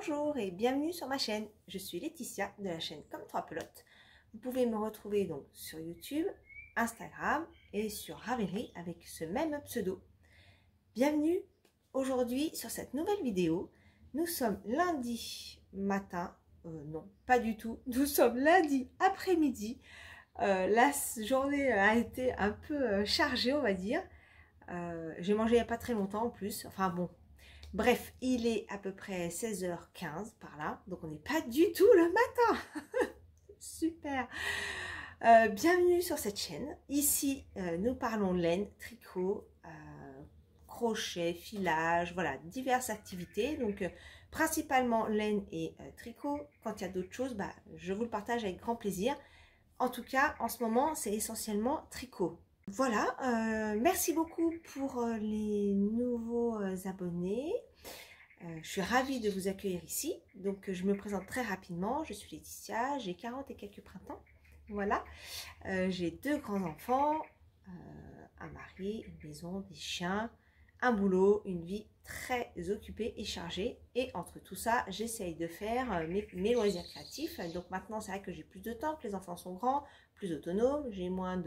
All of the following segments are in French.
Bonjour et bienvenue sur ma chaîne. Je suis Laetitia de la chaîne Comme 3 Pelotes. Vous pouvez me retrouver donc sur YouTube, Instagram et sur Ravelry avec ce même pseudo. Bienvenue aujourd'hui sur cette nouvelle vidéo. Nous sommes lundi matin, non pas du tout, nous sommes lundi après-midi. La journée a été un peu chargée, on va dire. J'ai mangé il n'y a pas très longtemps en plus, enfin bon. Bref, il est à peu près 16h15 par là, donc on n'est pas du tout le matin. Super. Bienvenue sur cette chaîne. Ici, nous parlons laine, tricot, crochet, filage, voilà, diverses activités. Donc, principalement laine et tricot. Quand il y a d'autres choses, je vous le partage avec grand plaisir. En tout cas, en ce moment, c'est essentiellement tricot. Voilà, merci beaucoup pour les nouveaux abonnés. Je suis ravie de vous accueillir ici. Donc, je me présente très rapidement. Je suis Laetitia, j'ai 40 et quelques printemps. Voilà, j'ai 2 grands-enfants, un mari, une maison, des chiens, un boulot, une vie très occupée et chargée. Et entre tout ça, j'essaye de faire mes loisirs créatifs. Donc maintenant, c'est vrai que j'ai plus de temps, que les enfants sont grands, plus autonomes, j'ai moins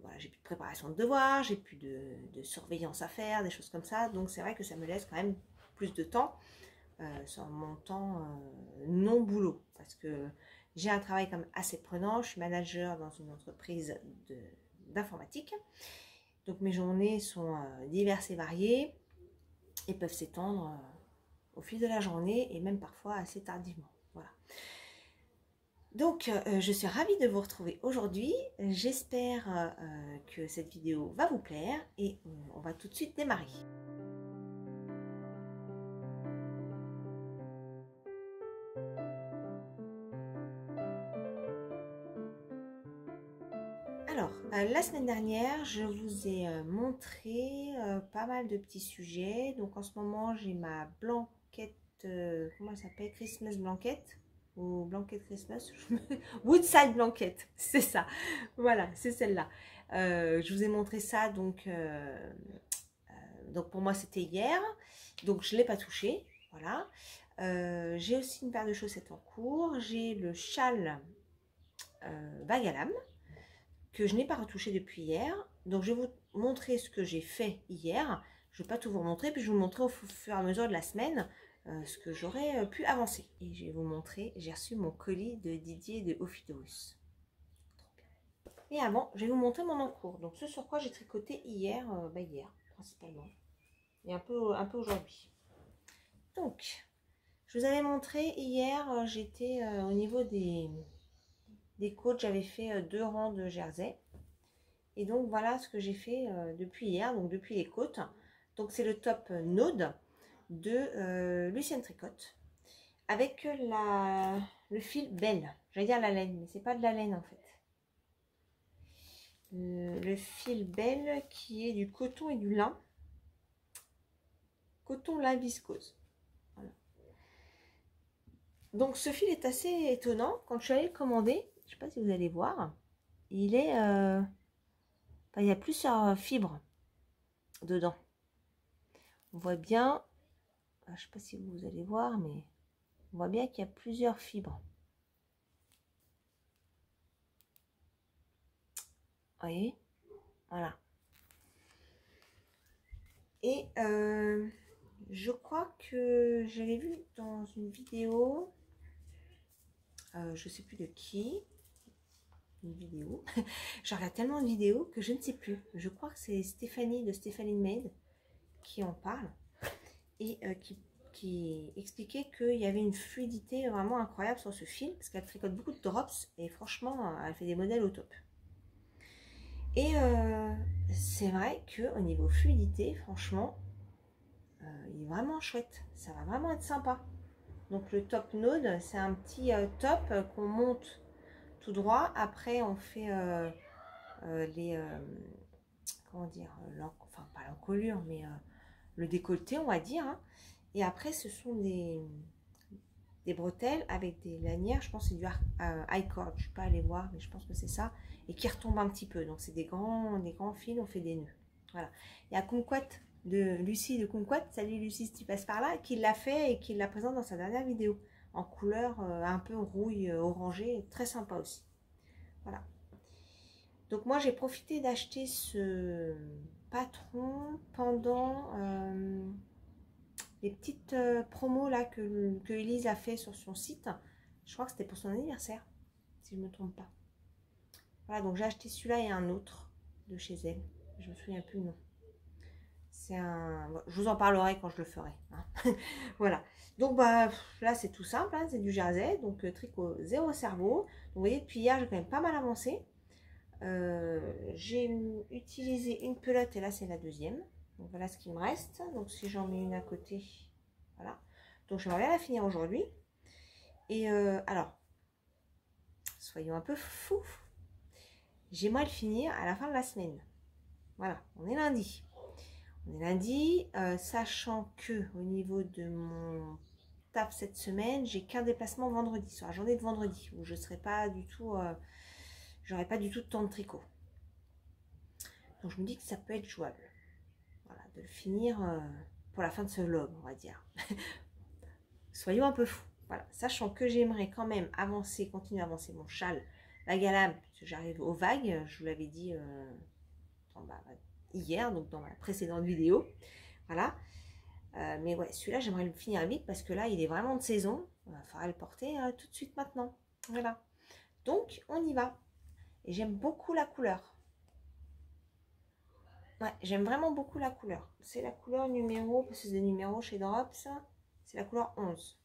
voilà, j'ai plus de préparation de devoirs, j'ai plus de surveillance à faire, des choses comme ça. Donc c'est vrai que ça me laisse quand même plus de temps sur mon temps non boulot. Parce que j'ai un travail quand même assez prenant. Je suis manager dans une entreprise d'informatique. Donc mes journées sont diverses et variées et peuvent s'étendre au fil de la journée et même parfois assez tardivement. Voilà. Donc, je suis ravie de vous retrouver aujourd'hui. J'espère que cette vidéo va vous plaire et on va tout de suite démarrer. Alors, la semaine dernière, je vous ai montré pas mal de petits sujets. Donc, en ce moment, j'ai ma blanquette, comment elle s'appelle? Christmas blanket. Ou blanket Christmas, Woodside blanket, c'est ça, voilà, c'est celle-là. Je vous ai montré ça, donc pour moi c'était hier, donc je ne l'ai pas touché, voilà. J'ai aussi une paire de chaussettes en cours, j'ai le châle vague à lame, que je n'ai pas retouché depuis hier, donc je vais vous montrer ce que j'ai fait hier. Je ne vais pas tout vous montrer, puis je vais vous montrer au fur et à mesure de la semaine ce que j'aurais pu avancer. Et je vais vous montrer, j'ai reçu mon colis de Didier de Ophidorus. Et avant, je vais vous montrer mon encours. Donc ce sur quoi j'ai tricoté hier, hier principalement. Et un peu aujourd'hui. Donc, je vous avais montré hier, j'étais au niveau des côtes, j'avais fait 2 rangs de jersey. Et donc voilà ce que j'ai fait depuis hier, donc depuis les côtes. Donc c'est le top Node de Lucienne Tricotte avec le fil Belle. J'allais dire la laine, mais c'est pas de la laine en fait. Le fil Belle qui est du coton et du lin. Coton lin viscose. Voilà. Donc ce fil est assez étonnant. Quand je suis allée le commander, je sais pas si vous allez voir, il est il y a plusieurs fibres dedans. On voit bien, je ne sais pas si vous allez voir, mais on voit bien qu'il y a plusieurs fibres. Vous voyez, voilà. Et je crois que j'avais vu dans une vidéo, je ne sais plus de qui, une vidéo. Je regarde tellement de vidéos que je ne sais plus. Je crois que c'est Stéphanie de Stéphanie Made qui en parle et qui expliquait qu'il y avait une fluidité vraiment incroyable sur ce fil parce qu'elle tricote beaucoup de drops et franchement elle fait des modèles au top. Et c'est vrai que au niveau fluidité, franchement il est vraiment chouette, ça va vraiment être sympa. Donc le top Node, c'est un petit top qu'on monte tout droit. Après on fait comment dire, enfin pas l'encolure mais le décolleté on va dire, hein. Et après ce sont des bretelles avec des lanières, je pense que c'est du high cord, je ne suis pas allée voir mais je pense que c'est ça, et qui retombe un petit peu. Donc c'est des grands fils, on fait des nœuds, voilà. Il y a kumquat de Lucie de Kumquat, salut Lucie si tu passes par là, qui l'a fait et qui la présente dans sa dernière vidéo, en couleur un peu rouille orangée, très sympa aussi. Voilà. Donc moi j'ai profité d'acheter ce patron pendant les petites promos là que Elise a fait sur son site. Je crois que c'était pour son anniversaire, si je ne me trompe pas. Voilà, donc j'ai acheté celui-là et un autre de chez elle. Je me souviens plus le nom. C'est un... Je vous en parlerai quand je le ferai. Hein. Voilà. Donc bah là c'est tout simple, hein, c'est du jersey, donc tricot zéro cerveau. Donc vous voyez, depuis hier j'ai quand même pas mal avancé. J'ai utilisé une pelote et là c'est la deuxième. Donc voilà ce qu'il me reste. Donc si j'en mets une à côté, voilà. Donc j'aimerais bien la finir aujourd'hui. Et alors, soyons un peu fous. J'aimerais le finir à la fin de la semaine. Voilà, on est lundi. On est lundi, sachant que au niveau de mon taf cette semaine, j'ai qu'un déplacement vendredi, sur la journée de vendredi, où je serai pas du tout, j'aurai pas du tout de temps de tricot. Donc je me dis que ça peut être jouable. Voilà, de le finir pour la fin de ce vlog, on va dire. Soyons un peu fous. Voilà, sachant que j'aimerais quand même avancer, continuer à avancer mon châle, la galame, parce que j'arrive aux vagues, je vous l'avais dit hier, donc dans ma précédente vidéo. Voilà. Mais ouais, celui-là, j'aimerais le finir vite parce que là, il est vraiment de saison. Il faudra le porter tout de suite maintenant. Voilà. Donc, on y va. Et j'aime beaucoup la couleur. Ouais, j'aime vraiment beaucoup la couleur. C'est la couleur numéro, parce que c'est des numéros chez Drops, c'est la couleur 11.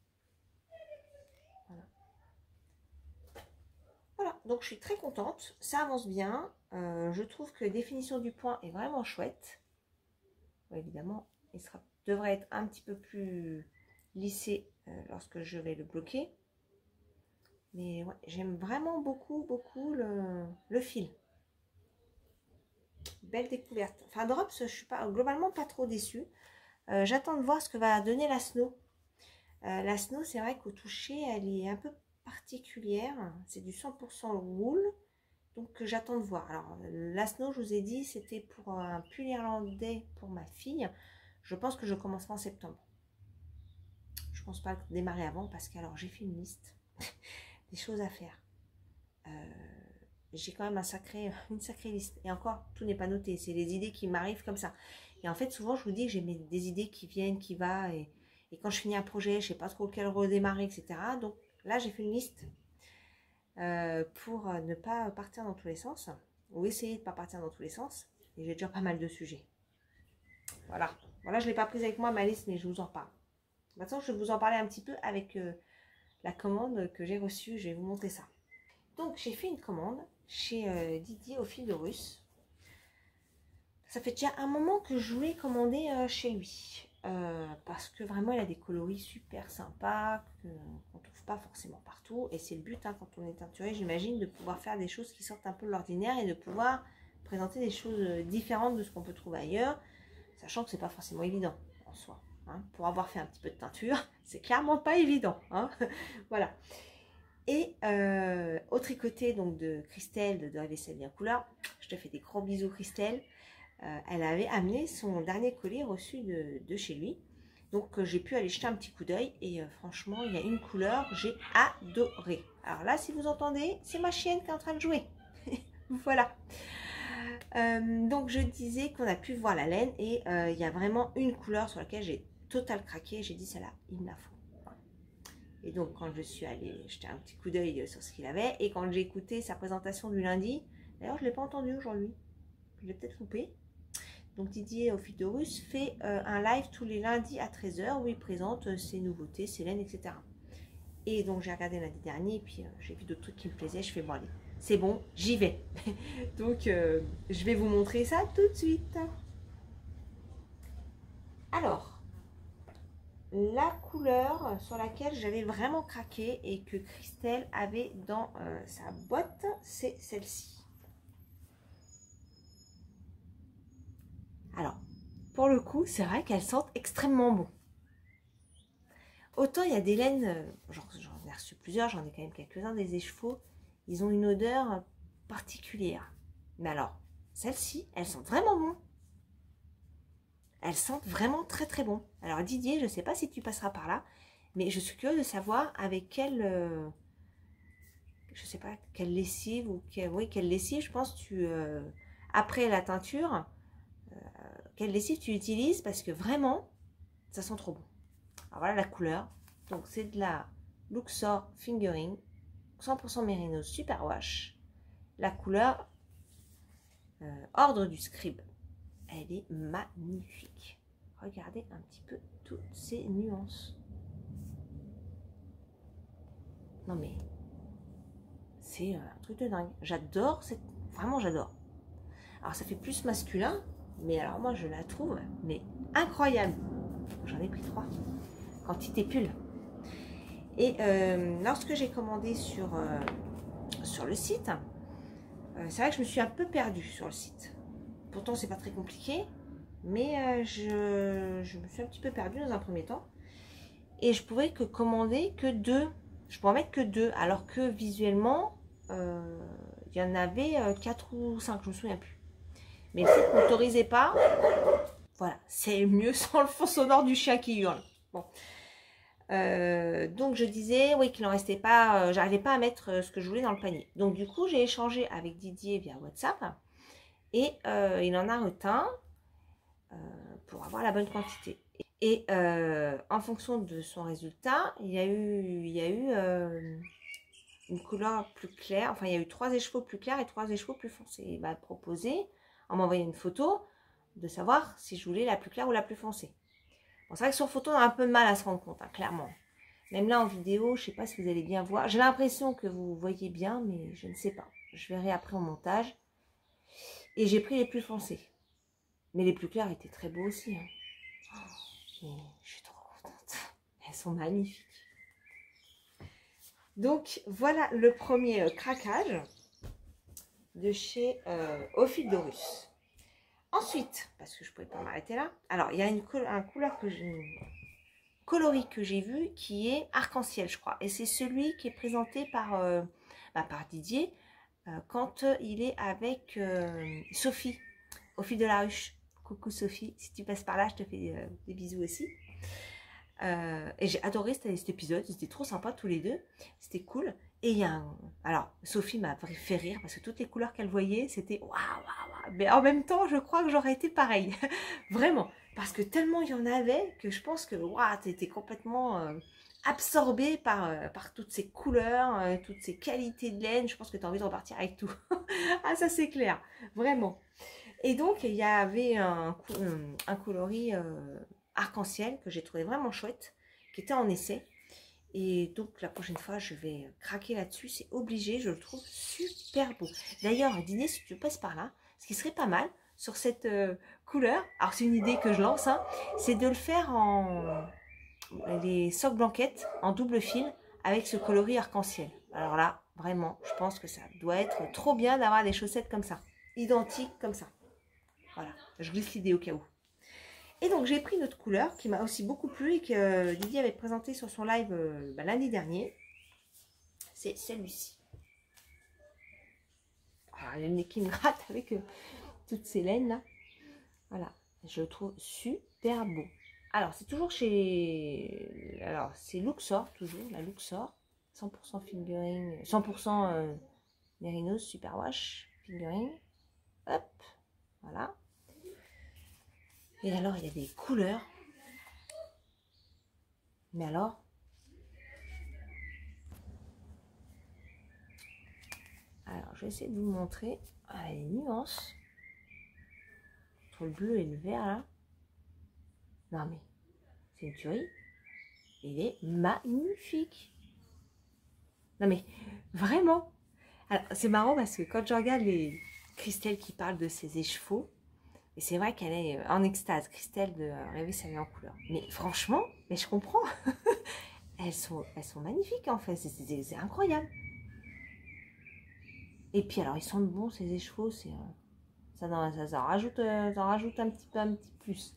Voilà. Voilà, donc je suis très contente. Ça avance bien. Je trouve que la définition du point est vraiment chouette. Ouais, évidemment, il devrait être un petit peu plus lissé lorsque je vais le bloquer. Mais ouais, j'aime vraiment beaucoup le fil. Belle découverte. Enfin, Drops, je suis pas, globalement pas trop déçue. J'attends de voir ce que va donner la Snow. La Snow, c'est vrai qu'au toucher, elle est un peu particulière. C'est du 100% wool. Donc, j'attends de voir. Alors, la Snow, je vous ai dit, c'était pour un pull irlandais pour ma fille. Je pense que je commencerai en septembre. Je pense pas démarrer avant parce que, alors, j'ai fait une liste des choses à faire. J'ai quand même une sacrée liste. Et encore, tout n'est pas noté. C'est les idées qui m'arrivent comme ça. Et en fait, souvent, je vous dis que j'ai des idées qui viennent, qui vont. Et quand je finis un projet, je ne sais pas trop lequel redémarrer, etc. Donc là, j'ai fait une liste pour ne pas partir dans tous les sens. Ou essayer de ne pas partir dans tous les sens. Et j'ai déjà pas mal de sujets. Voilà. Voilà, je ne l'ai pas prise avec moi, ma liste, mais je vous en parle. Maintenant, je vais vous en parler un petit peu avec la commande que j'ai reçue. Je vais vous montrer ça. Donc, j'ai fait une commande chez Didier au fil de Russe. Ça fait déjà un moment que je voulais commander chez lui. Parce que vraiment, il a des coloris super sympas qu'on ne trouve pas forcément partout. Et c'est le but, hein, quand on est teinturier, j'imagine, de pouvoir faire des choses qui sortent un peu de l'ordinaire et de pouvoir présenter des choses différentes de ce qu'on peut trouver ailleurs. Sachant que c'est pas forcément évident en soi. Hein. Pour avoir fait un petit peu de teinture, c'est clairement pas évident. Hein. Voilà. Et au tricoté donc de Christelle de la vaisselle bien couleur, je te fais des gros bisous Christelle. Elle avait amené son dernier colis reçu de chez lui. Donc j'ai pu aller jeter un petit coup d'œil et franchement il y a une couleur, j'ai adoré. Alors là si vous entendez, c'est ma chienne qui est en train de jouer. Voilà. Donc je disais qu'on a pu voir la laine et il y a vraiment une couleur sur laquelle j'ai total craqué. J'ai dit celle-là, il me la faut. Et donc, quand je suis allée jeter un petit coup d'œil sur ce qu'il avait, et quand j'ai écouté sa présentation du lundi, d'ailleurs, je ne l'ai pas entendu aujourd'hui, je l'ai peut-être loupé. Donc, Didier au fil de Russe fait un live tous les lundis à 13 h où il présente ses nouveautés, ses laines, etc. Et donc, j'ai regardé lundi dernier, et puis j'ai vu d'autres trucs qui me plaisaient. Je fais, bon, allez, c'est bon, j'y vais. Donc, je vais vous montrer ça tout de suite. Alors, la couleur sur laquelle j'avais vraiment craqué et que Christelle avait dans sa boîte, c'est celle-ci. Alors, pour le coup, c'est vrai qu'elles sentent extrêmement bon. Autant il y a des laines, j'en ai reçu plusieurs, j'en ai quand même quelques-uns, des écheveaux, ils ont une odeur particulière. Mais alors, celles-ci, elles sentent vraiment bon. Elles sentent vraiment très très bon. Alors Didier, je ne sais pas si tu passeras par là, mais je suis curieuse de savoir avec quelle, je sais pas, quelle lessive ou oui, quelle lessive, je pense, après la teinture, quelle lessive tu utilises parce que vraiment, ça sent trop bon. Alors voilà la couleur. Donc c'est de la Luxor Fingering 100% Mérinos Superwash. La couleur Ordre du Scribe. Elle est magnifique. Regardez un petit peu toutes ces nuances. Non mais, c'est un truc de dingue. J'adore cette... Vraiment, j'adore. Alors, ça fait plus masculin, mais alors moi, je la trouve mais incroyable. J'en ai pris 3. Quantité pull. Et lorsque j'ai commandé sur le site, c'est vrai que je me suis un peu perdue sur le site. Pourtant, c'est pas très compliqué, mais je me suis un petit peu perdue dans un premier temps. Et je pouvais que commander que 2. Je pouvais en mettre que 2, alors que visuellement, il y en avait 4 ou 5, je me souviens plus. Mais le site n'autorisait pas. Voilà, c'est mieux sans le fond sonore du chien qui hurle. Bon. Donc je disais oui qu'il n'en restait pas, j'arrivais pas à mettre ce que je voulais dans le panier. Donc du coup j'ai échangé avec Didier via WhatsApp et il en a retint pour avoir la bonne quantité. Et en fonction de son résultat, il y a eu une couleur plus claire. Enfin, il y a eu 3 écheveaux plus clairs et 3 écheveaux plus foncés. Il m'a proposé, en m'envoyant une photo, de savoir si je voulais la plus claire ou la plus foncée. Bon, c'est vrai que sur photo, on a un peu de mal à se rendre compte, hein, clairement. Même là, en vidéo, je ne sais pas si vous allez bien voir. J'ai l'impression que vous voyez bien, mais je ne sais pas. Je verrai après au montage. Et j'ai pris les plus foncés. Mais les plus clairs étaient très beaux aussi. Hein. Oh, je suis trop contente. Elles sont magnifiques. Donc, voilà le premier craquage de chez Ophidorus. Ensuite, parce que je ne pouvais pas m'arrêter là, alors il y a un coloris que j'ai vu qui est arc-en-ciel, je crois. Et c'est celui qui est présenté par Didier quand il est avec Sophie, Sophie de la Ruche. Coucou Sophie, si tu passes par là, je te fais des bisous aussi. Et j'ai adoré cet épisode, c'était trop sympa tous les deux, c'était cool. Et il y a un... Alors, Sophie m'a fait rire parce que toutes les couleurs qu'elle voyait, c'était waouh, waouh, waouh. Mais en même temps, je crois que j'aurais été pareil. Vraiment. Parce que tellement il y en avait que je pense que waouh, tu étais complètement absorbée par toutes ces couleurs, toutes ces qualités de laine. Je pense que tu as envie de repartir avec tout. Ah, ça c'est clair. Vraiment. Et donc, il y avait un coloris arc-en-ciel que j'ai trouvé vraiment chouette, qui était en essai. Et donc la prochaine fois je vais craquer là-dessus, c'est obligé, je le trouve super beau. D'ailleurs Didier, si tu passes par là, ce qui serait pas mal sur cette couleur, alors c'est une idée que je lance, hein, c'est de le faire en les socles blanquettes en double fil avec ce coloris arc-en-ciel. Alors là, vraiment, je pense que ça doit être trop bien d'avoir des chaussettes comme ça, identiques comme ça. Voilà, je glisse l'idée au cas où. Et donc j'ai pris notre couleur qui m'a aussi beaucoup plu et que Didier avait présenté sur son live lundi dernier. C'est celui-ci. Alors, le nez qui me gratte avec toutes ces laines là. Voilà, je le trouve super beau. Alors c'est toujours chez... Alors c'est Luxor, toujours, la Luxor. 100% fingering, 100% Mérinos Superwash fingering. Hop, voilà. Et alors, il y a des couleurs. Mais alors, je vais essayer de vous montrer les nuances entre le bleu et le vert là. Non mais, c'est une tuerie. Il est magnifique. Non mais, vraiment. Alors, c'est marrant parce que quand je regarde les Christelle qui parle de ses écheveaux, et c'est vrai qu'elle est en extase, Christelle de Rêver sa vie en couleur. Mais franchement, mais je comprends. elles sont magnifiques en fait, c'est incroyable. Et puis alors ils sentent bon ces écheveaux, c'est ça rajoute un petit plus.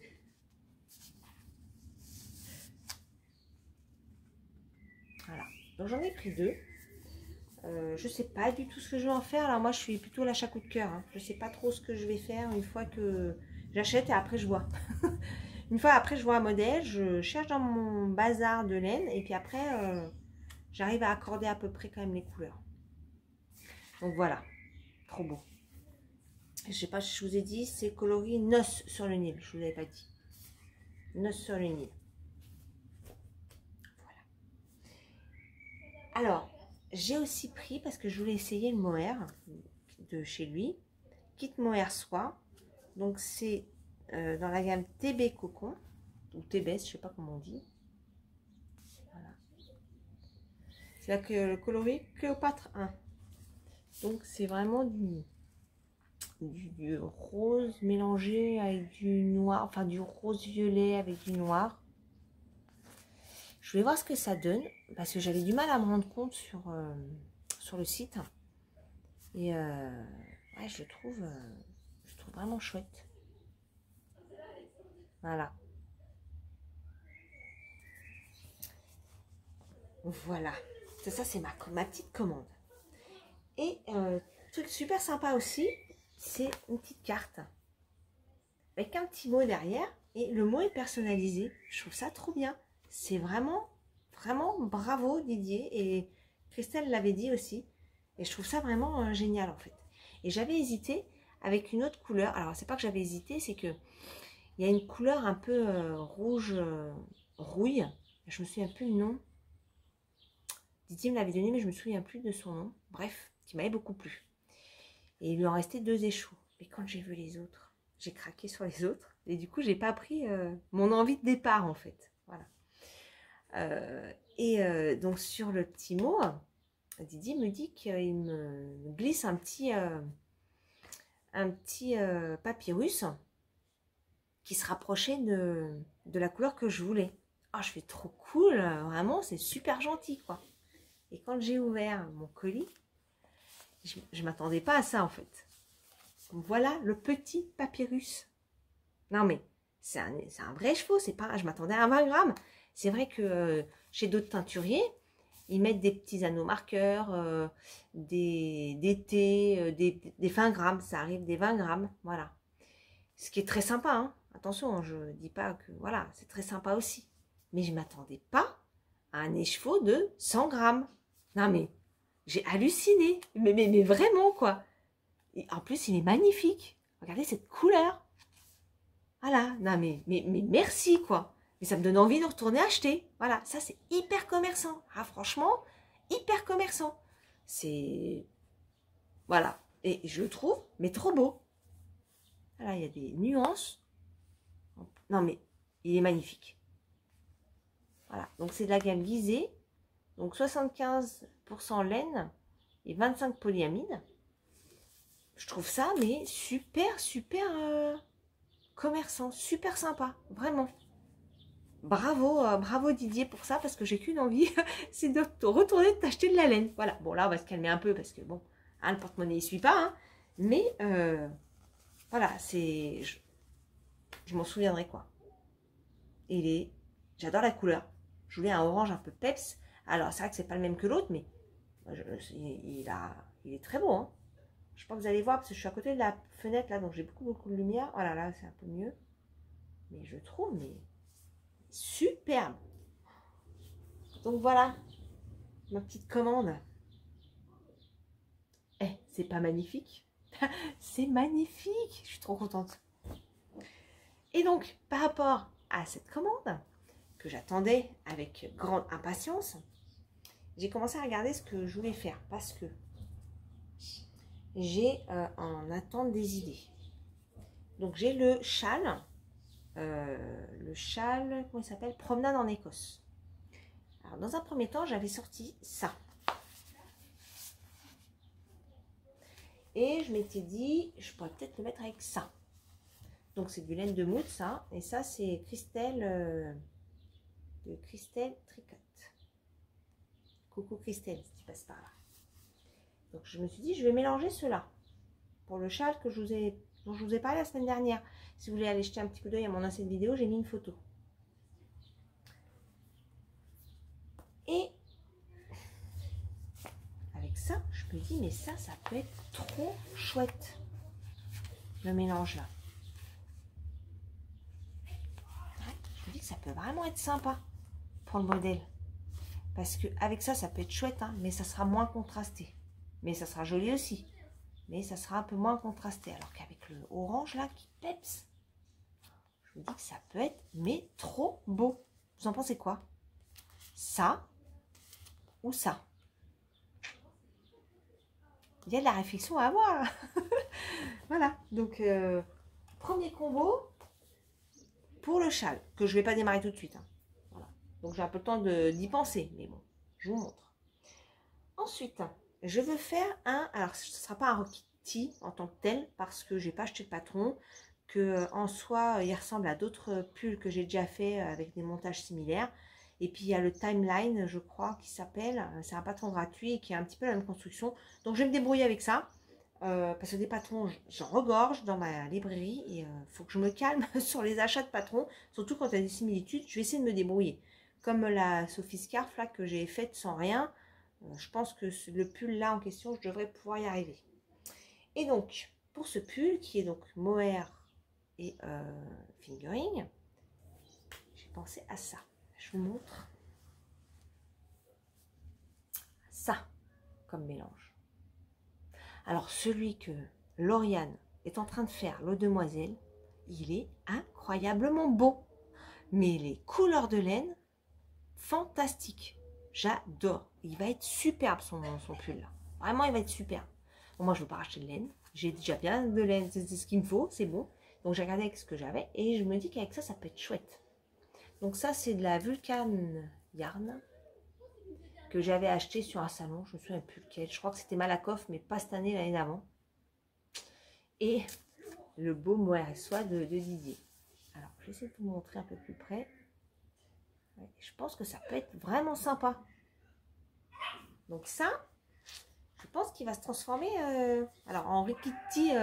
Voilà. Donc j'en ai pris 2. Je sais pas du tout ce que je vais en faire. Alors moi je suis plutôt l'achat coup de cœur. Hein. Je sais pas trop ce que je vais faire une fois que J'achète et après je vois. Une fois après je vois un modèle, je cherche dans mon bazar de laine et puis après j'arrive à accorder à peu près quand même les couleurs. Donc voilà, trop beau. Je sais pas si je vous ai dit, c'est coloris Noces sur le Nil, je vous avais pas dit. Noces sur le Nil. Voilà. Alors, j'ai aussi pris, parce que je voulais essayer le mohair de chez lui, Kit Mohair Soie. Donc c'est dans la gamme TB Cocon, ou TBS, je sais pas comment on dit. Voilà. C'est là que le coloris Cléopâtre 1. Donc c'est vraiment du rose mélangé avec du noir, enfin du rose violet avec du noir. Je voulais voir ce que ça donne, parce que j'avais du mal à me rendre compte sur le site. Et ouais, je le trouve vraiment chouette. Voilà. Voilà. Ça c'est ma petite commande. Et truc super sympa aussi, c'est une petite carte avec un petit mot derrière et le mot est personnalisé. Je trouve ça trop bien. C'est vraiment bravo Didier, et Christelle l'avait dit aussi. Et je trouve ça vraiment génial en fait. Et j'avais hésité avec une autre couleur. Alors c'est pas que j'avais hésité, c'est que il y a une couleur un peu rouge rouille. Je me souviens plus le nom. Didier me l'avait donné mais je me souviens plus de son nom. Bref, qui m'avait beaucoup plu. Et il lui en restait 2 échos. Mais quand j'ai vu les autres, j'ai craqué sur les autres. Et du coup, j'ai pas pris mon envie de départ, en fait. Voilà. Donc, sur le petit mot, Didier me dit qu'il me glisse un petit papyrus qui se rapprochait de la couleur que je voulais. Ah, je fais trop cool. Vraiment, c'est super gentil, quoi. Et quand j'ai ouvert mon colis, je ne m'attendais pas à ça, en fait. Voilà le petit papyrus. Non, mais c'est un vrai chevaux. C'est pas, je m'attendais à 20 grammes. C'est vrai que chez d'autres teinturiers, ils mettent des petits anneaux marqueurs, des thés, des 20 grammes. Ça arrive des 20 grammes. Voilà. Ce qui est très sympa. Hein. Attention, je ne dis pas que... Voilà, c'est très sympa aussi. Mais je ne m'attendais pas à un écheveau de 100 grammes. Non, mais j'ai halluciné. Mais vraiment, quoi. Et en plus, il est magnifique. Regardez cette couleur. Voilà. Non, mais merci, quoi. Mais ça me donne envie de retourner acheter. Voilà. Ça, c'est hyper commerçant. Ah, franchement, hyper commerçant. C'est... Voilà. Et je le trouve, mais trop beau. Voilà, il y a des nuances. Non, mais il est magnifique. Voilà. Donc, c'est de la gamme visée. Donc, 75% laine et 25 polyamide. Je trouve ça, mais super commerçant, super sympa, vraiment. Bravo, bravo Didier pour ça, parce que j'ai qu'une envie, c'est de retourner t'acheter de la laine. Voilà, bon là on va se calmer un peu, parce que bon, hein, le porte-monnaie il suit pas, hein, mais voilà, c'est... Je m'en souviendrai quoi. J'adore la couleur. Je voulais un orange un peu peps. Alors c'est vrai que c'est pas le même que l'autre, mais il est très beau, hein. Je pense que vous allez voir, parce que je suis à côté de la fenêtre, là, donc j'ai beaucoup de lumière. Voilà, là, c'est un peu mieux. Mais je trouve, mais superbe. Donc voilà, ma petite commande. Eh, c'est pas magnifique? C'est magnifique. Je suis trop contente. Et donc, par rapport à cette commande, que j'attendais avec grande impatience, j'ai commencé à regarder ce que je voulais faire, parce que j'ai en attente des idées. Donc j'ai le châle, comment il s'appelle? Promenade en Écosse. Alors dans un premier temps, j'avais sorti ça. Et je m'étais dit, je pourrais peut-être le mettre avec ça. Donc c'est du laine de moute, ça. Et ça, c'est Christelle, de Christelle Tricotte. Coucou Christelle, si tu passes par là. Donc je me suis dit, je vais mélanger cela. Pour le châle dont je vous ai parlé la semaine dernière. Si vous voulez aller jeter un petit coup d'œil à mon ancienne vidéo, j'ai mis une photo. Et avec ça, je me dis, mais ça peut être trop chouette. Le mélange là. ça peut vraiment être sympa pour le modèle. Parce qu'avec ça, ça peut être chouette, hein, mais ça sera moins contrasté. Mais ça sera joli aussi. Mais ça sera un peu moins contrasté. Alors qu'avec le orange là, qui peps, je vous dis que ça peut être, mais trop beau. Vous en pensez quoi? Ça ou ça? Il y a de la réflexion à avoir. Voilà, donc premier combo pour le châle, que je ne vais pas démarrer tout de suite. Hein. Voilà. Donc j'ai un peu le temps d'y penser, mais bon, je vous montre. Ensuite, je veux faire un, alors ce ne sera pas un Rocky en tant que tel, parce que j'ai pas acheté le patron, que en soi, il ressemble à d'autres pulls que j'ai déjà fait avec des montages similaires. Et puis il y a le Timeline, je crois, qui s'appelle, c'est un patron gratuit et qui a un petit peu la même construction. Donc je vais me débrouiller avec ça. Parce que des patrons, j'en regorge dans ma librairie et il faut que je me calme sur les achats de patrons, surtout quand il y a des similitudes. Je vais essayer de me débrouiller. Comme la Sophie Scarf là, que j'ai faite sans rien, je pense que le pull là en question, je devrais pouvoir y arriver. Et donc, pour ce pull qui est donc mohair et fingering, j'ai pensé à ça. Je vous montre ça comme mélange. Alors, celui que Lauriane est en train de faire, l'eau demoiselle, il est incroyablement beau. Mais les couleurs de laine, fantastiques. J'adore. Il va être superbe son pull là. Vraiment, il va être superbe. Bon, moi, je ne veux pas racheter de laine. J'ai déjà bien de laine, c'est ce qu'il me faut, c'est bon. Donc, j'ai regardé avec ce que j'avais et je me dis qu'avec ça, ça peut être chouette. Donc, ça, c'est de la Vulcan Yarn que j'avais acheté sur un salon, je me souviens plus lequel, je crois que c'était Malakoff, mais pas cette année, l'année d'avant. Et le beau mohair et soie de Didier. Alors, je vais essayer de vous montrer un peu plus près. Ouais, je pense que ça peut être vraiment sympa. Donc ça, je pense qu'il va se transformer alors en rikiti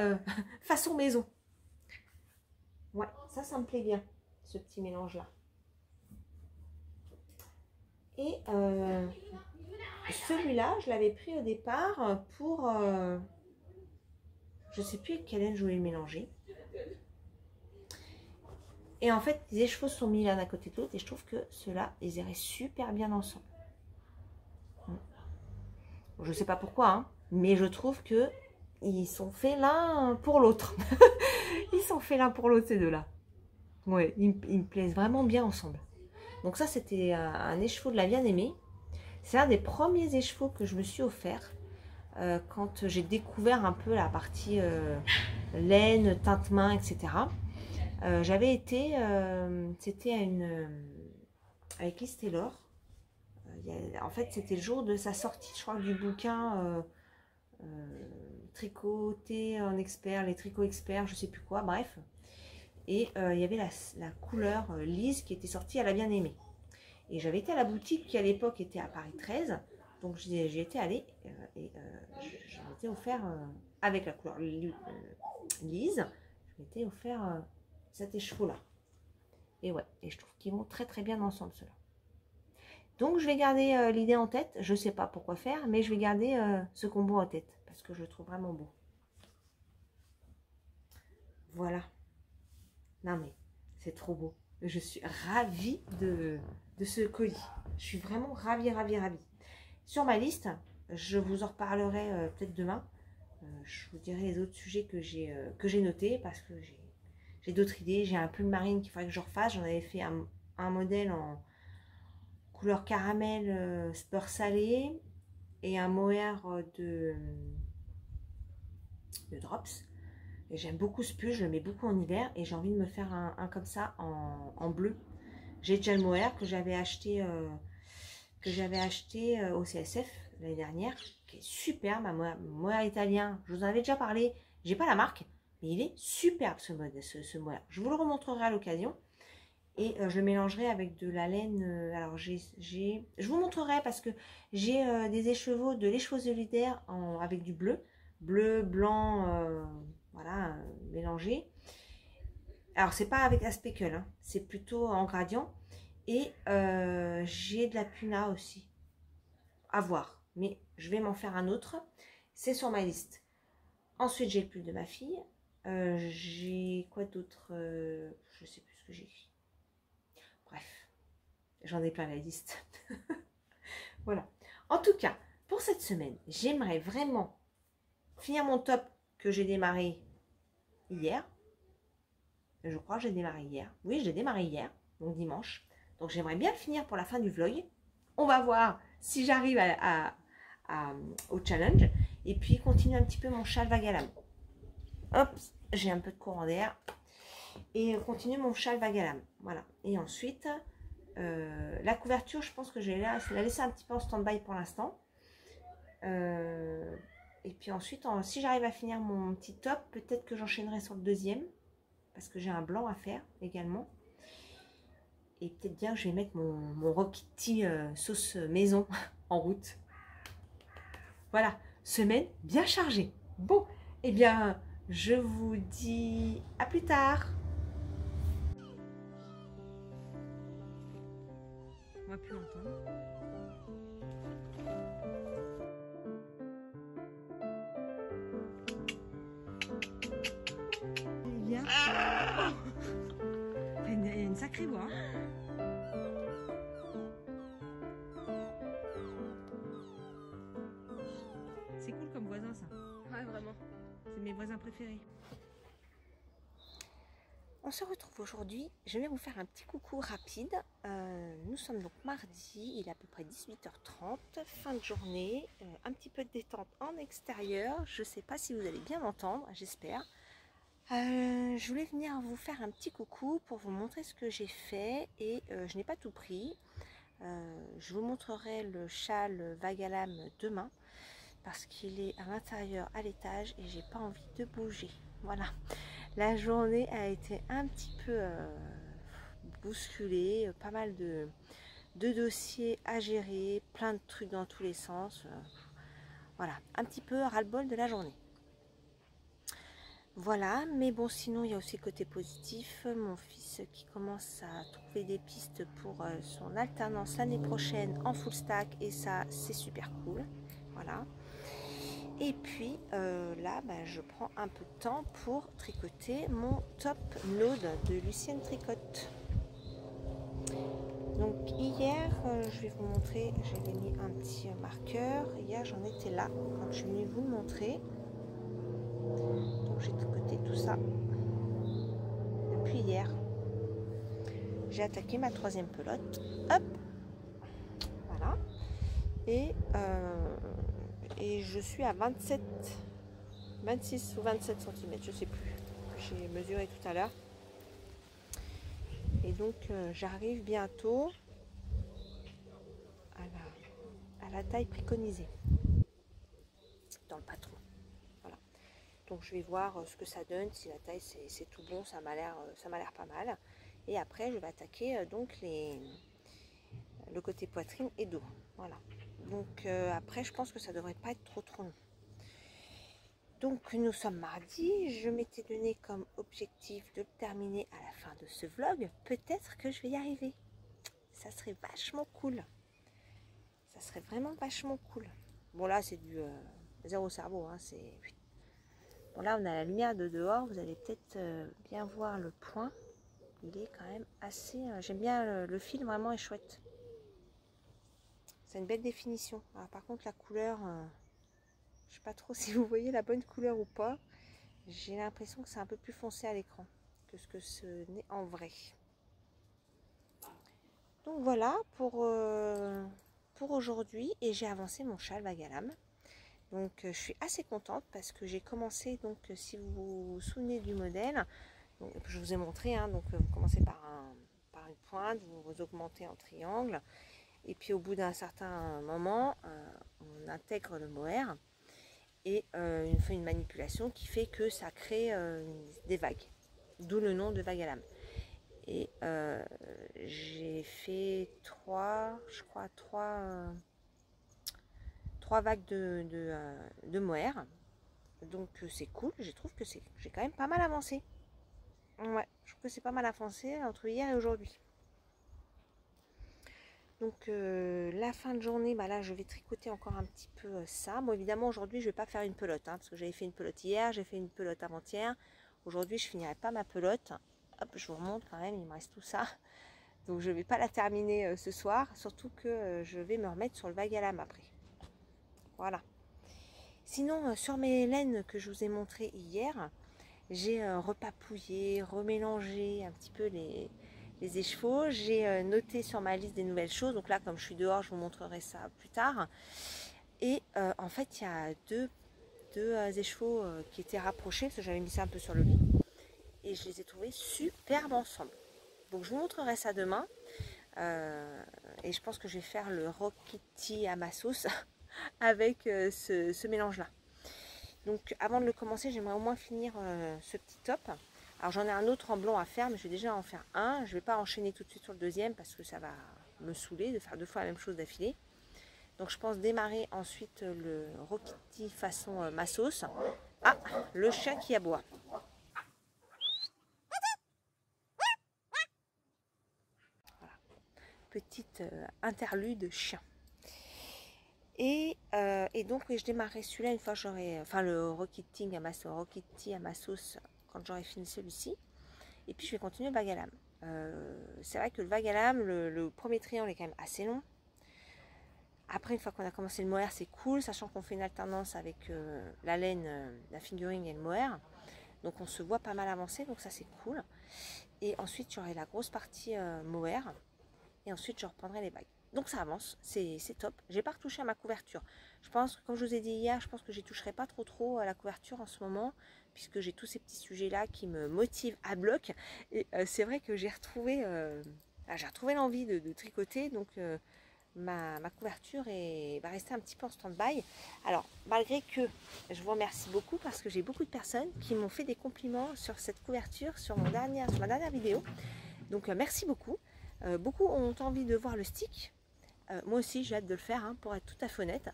façon maison. Ouais, ça me plaît bien, ce petit mélange-là. Et celui-là, je l'avais pris au départ pour... je ne sais plus avec quelle laine je voulais le mélanger. Et en fait, les écheveaux sont mis l'un à côté de l'autre et je trouve que ceux-là, ils iraient super bien ensemble. Je ne sais pas pourquoi, hein, mais je trouve que ils sont faits l'un pour l'autre. Ils sont faits l'un pour l'autre, ces deux-là. Ouais, ils me plaisent vraiment bien ensemble. Donc ça, c'était un écheveau de la bien-aimée. C'est un des premiers écheveaux que je me suis offert quand j'ai découvert un peu la partie laine, teinte-main, etc. J'avais été, c'était avec Liz Taylor. En fait, c'était le jour de sa sortie, je crois, du bouquin tricoter en expert, les tricots experts, je sais plus quoi, bref. Et il y avait la couleur lisse qui était sortie à la bien-aimée. Et j'avais été à la boutique qui à l'époque était à Paris 13. Donc j'y étais allée et je m'étais offert avec la couleur lise, je m'étais offert cet écheveau-là. Et ouais, et je trouve qu'ils vont très très bien ensemble ceux-là. Donc je vais garder l'idée en tête. Je ne sais pas pourquoi faire, mais je vais garder ce combo en tête parce que je le trouve vraiment beau. Voilà. Non mais c'est trop beau. Je suis ravie de ce colis. Je suis vraiment ravie. Sur ma liste, je vous en reparlerai peut-être demain. Je vous dirai les autres sujets que j'ai notés parce que j'ai d'autres idées. J'ai un pull marine qu'il faudrait que je refasse. J'en avais fait un modèle en couleur caramel beurre salé et un mohair de drops. Et j'aime beaucoup ce pull, je le mets beaucoup en hiver et j'ai envie de me faire un comme ça en bleu. J'ai déjà le mohair que j'avais acheté au CSF l'année dernière, qui est superbe, un mohair italien. Je vous en avais déjà parlé, j'ai pas la marque, mais il est superbe ce mohair. Je vous le remontrerai à l'occasion et je le mélangerai avec de la laine. Alors je vous montrerai parce que j'ai des écheveaux de l'écheveau solidaire avec du bleu, blanc. Voilà, mélangé. Alors, c'est pas avec la speckle, hein, c'est plutôt en gradient. Et j'ai de la puna aussi, à voir. Mais je vais m'en faire un autre. C'est sur ma liste. Ensuite, j'ai le pull de ma fille. J'ai quoi d'autre je sais plus ce que j'ai écrit. Bref, j'en ai plein la liste. Voilà. En tout cas, pour cette semaine, j'aimerais vraiment finir mon top que j'ai démarré hier. Je crois que j'ai démarré hier. Oui, je l'ai démarré hier, donc dimanche. Donc j'aimerais bien le finir pour la fin du vlog. On va voir si j'arrive au challenge. Et puis continuer un petit peu mon châle vague à lame. Hop, j'ai un peu de courant d'air. Et continuer mon châle vague à lame. Voilà. Et ensuite, la couverture, je pense que je vais la laisser un petit peu en stand-by pour l'instant. Et puis ensuite, si j'arrive à finir mon petit top, peut-être que j'enchaînerai sur le deuxième. Parce que j'ai un blanc à faire également. Et peut-être bien que je vais mettre mon Rocky sauce maison en route. Voilà, semaine bien chargée. Bon, eh bien, je vous dis à plus tard. On va plus l'entendre. Eh bien, il y a une sacrée voix. C'est cool comme voisin ça. Ouais, vraiment. C'est mes voisins préférés. On se retrouve aujourd'hui. Je vais vous faire un petit coucou rapide. Nous sommes donc mardi, il est à peu près 18h30, fin de journée. Un petit peu de détente en extérieur. Je ne sais pas si vous allez bien m'entendre, j'espère. Je voulais venir vous faire un petit coucou pour vous montrer ce que j'ai fait et je n'ai pas tout pris. Je vous montrerai le châle vague à lame demain parce qu'il est à l'intérieur à l'étage et j'ai pas envie de bouger. Voilà, la journée a été un petit peu bousculée, pas mal de dossiers à gérer, plein de trucs dans tous les sens. Voilà, un petit peu ras-le-bol de la journée. Voilà, mais bon, sinon il y a aussi le côté positif. Mon fils qui commence à trouver des pistes pour son alternance l'année prochaine en full stack et ça c'est super cool. Voilà. Et puis là, je prends un peu de temps pour tricoter mon top load de Lucienne Tricotte. Donc hier, je vais vous montrer, j'avais mis un petit marqueur. Hier, j'en étais là quand je suis venue vous le montrer. Donc j'ai tricoté tout ça depuis hier. J'ai attaqué ma troisième pelote. Hop, voilà. Et je suis à 26 ou 27 cm, je sais plus. J'ai mesuré tout à l'heure. Et donc j'arrive bientôt à la taille préconisée dans le patron. Voilà. Donc je vais voir ce que ça donne, si la taille c'est tout bon, ça m'a l'air pas mal. Et après je vais attaquer donc le côté poitrine et dos. Voilà. Donc après je pense que ça devrait pas être trop long. Donc nous sommes mardi, je m'étais donné comme objectif de le terminer à la fin de ce vlog. Peut-être que je vais y arriver. Ça serait vachement cool. Ça serait vraiment vachement cool. Bon là c'est du zéro cerveau. Hein, bon là on a la lumière de dehors. Vous allez peut-être bien voir le point. Il est quand même assez... J'aime bien le fil, vraiment est chouette. C'est une belle définition. Alors, par contre la couleur... je sais pas trop si vous voyez la bonne couleur ou pas. J'ai l'impression que c'est un peu plus foncé à l'écran que ce que ce n'est en vrai. Donc voilà pour aujourd'hui. Et j'ai avancé mon châle vague à lame. Donc je suis assez contente parce que j'ai commencé, donc si vous vous souvenez du modèle, donc, je vous ai montré, hein, donc vous commencez par une pointe, vous augmentez en triangle. Et puis au bout d'un certain moment, on intègre le mohair. Et on fait une manipulation qui fait que ça crée des vagues, d'où le nom de vague à lame. Et j'ai fait trois vagues de mohair, donc c'est cool. Je trouve que j'ai quand même pas mal avancé. Ouais, je trouve que c'est pas mal avancé entre hier et aujourd'hui. Donc la fin de journée, là je vais tricoter encore un petit peu ça. Bon évidemment aujourd'hui je vais pas faire une pelote, hein, parce que j'avais fait une pelote hier, j'ai fait une pelote avant-hier. Aujourd'hui je finirai pas ma pelote. Hop, je vous remonte quand même, il me reste tout ça. Donc je ne vais pas la terminer ce soir, surtout que je vais me remettre sur le vague à lame après. Voilà. Sinon, sur mes laines que je vous ai montré hier, j'ai repapouillé, remélangé un petit peu les écheveaux. J'ai noté sur ma liste des nouvelles choses. Donc là, comme je suis dehors, je vous montrerai ça plus tard. Et en fait, il y a deux écheveaux qui étaient rapprochés, parce que j'avais mis ça un peu sur le lit. Et je les ai trouvés superbes ensemble. Donc je vous montrerai ça demain. Et je pense que je vais faire le Rokiti à ma sauce avec ce mélange-là. Donc avant de le commencer, j'aimerais au moins finir ce petit top. Alors j'en ai un autre en blanc à faire, mais je vais déjà en faire un. Je ne vais pas enchaîner tout de suite sur le deuxième parce que ça va me saouler de faire 2 fois la même chose d'affilée. Donc je pense démarrer ensuite le Rokiti façon ma sauce. Ah, le chien qui aboie. Voilà. Petite interlude chien. Et donc oui, je démarrerai celui-là une fois j'aurai, enfin le Rokiti à ma sauce quand j'aurai fini celui-ci. Et puis je vais continuer le vague à lame. C'est vrai que le vague à lame, le premier triangle est quand même assez long. Après, une fois qu'on a commencé le mohair, c'est cool, sachant qu'on fait une alternance avec la laine, la fingering et le mohair. Donc on se voit pas mal avancer, donc ça c'est cool. Et ensuite j'aurai la grosse partie mohair. Et ensuite je reprendrai les vagues. Donc ça avance, c'est top. J'ai pas retouché à ma couverture. Je pense que, comme je vous ai dit hier, je pense que je toucherai pas trop à la couverture en ce moment, puisque j'ai tous ces petits sujets là qui me motivent à bloc. Et c'est vrai que j'ai retrouvé l'envie de tricoter, donc ma couverture va rester un petit peu en stand-by. Alors malgré que je vous remercie beaucoup parce que j'ai beaucoup de personnes qui m'ont fait des compliments sur cette couverture, sur ma dernière vidéo. Donc merci beaucoup. Beaucoup ont envie de voir le stick. Moi aussi j'ai hâte de le faire, hein, pour être tout à fait honnête.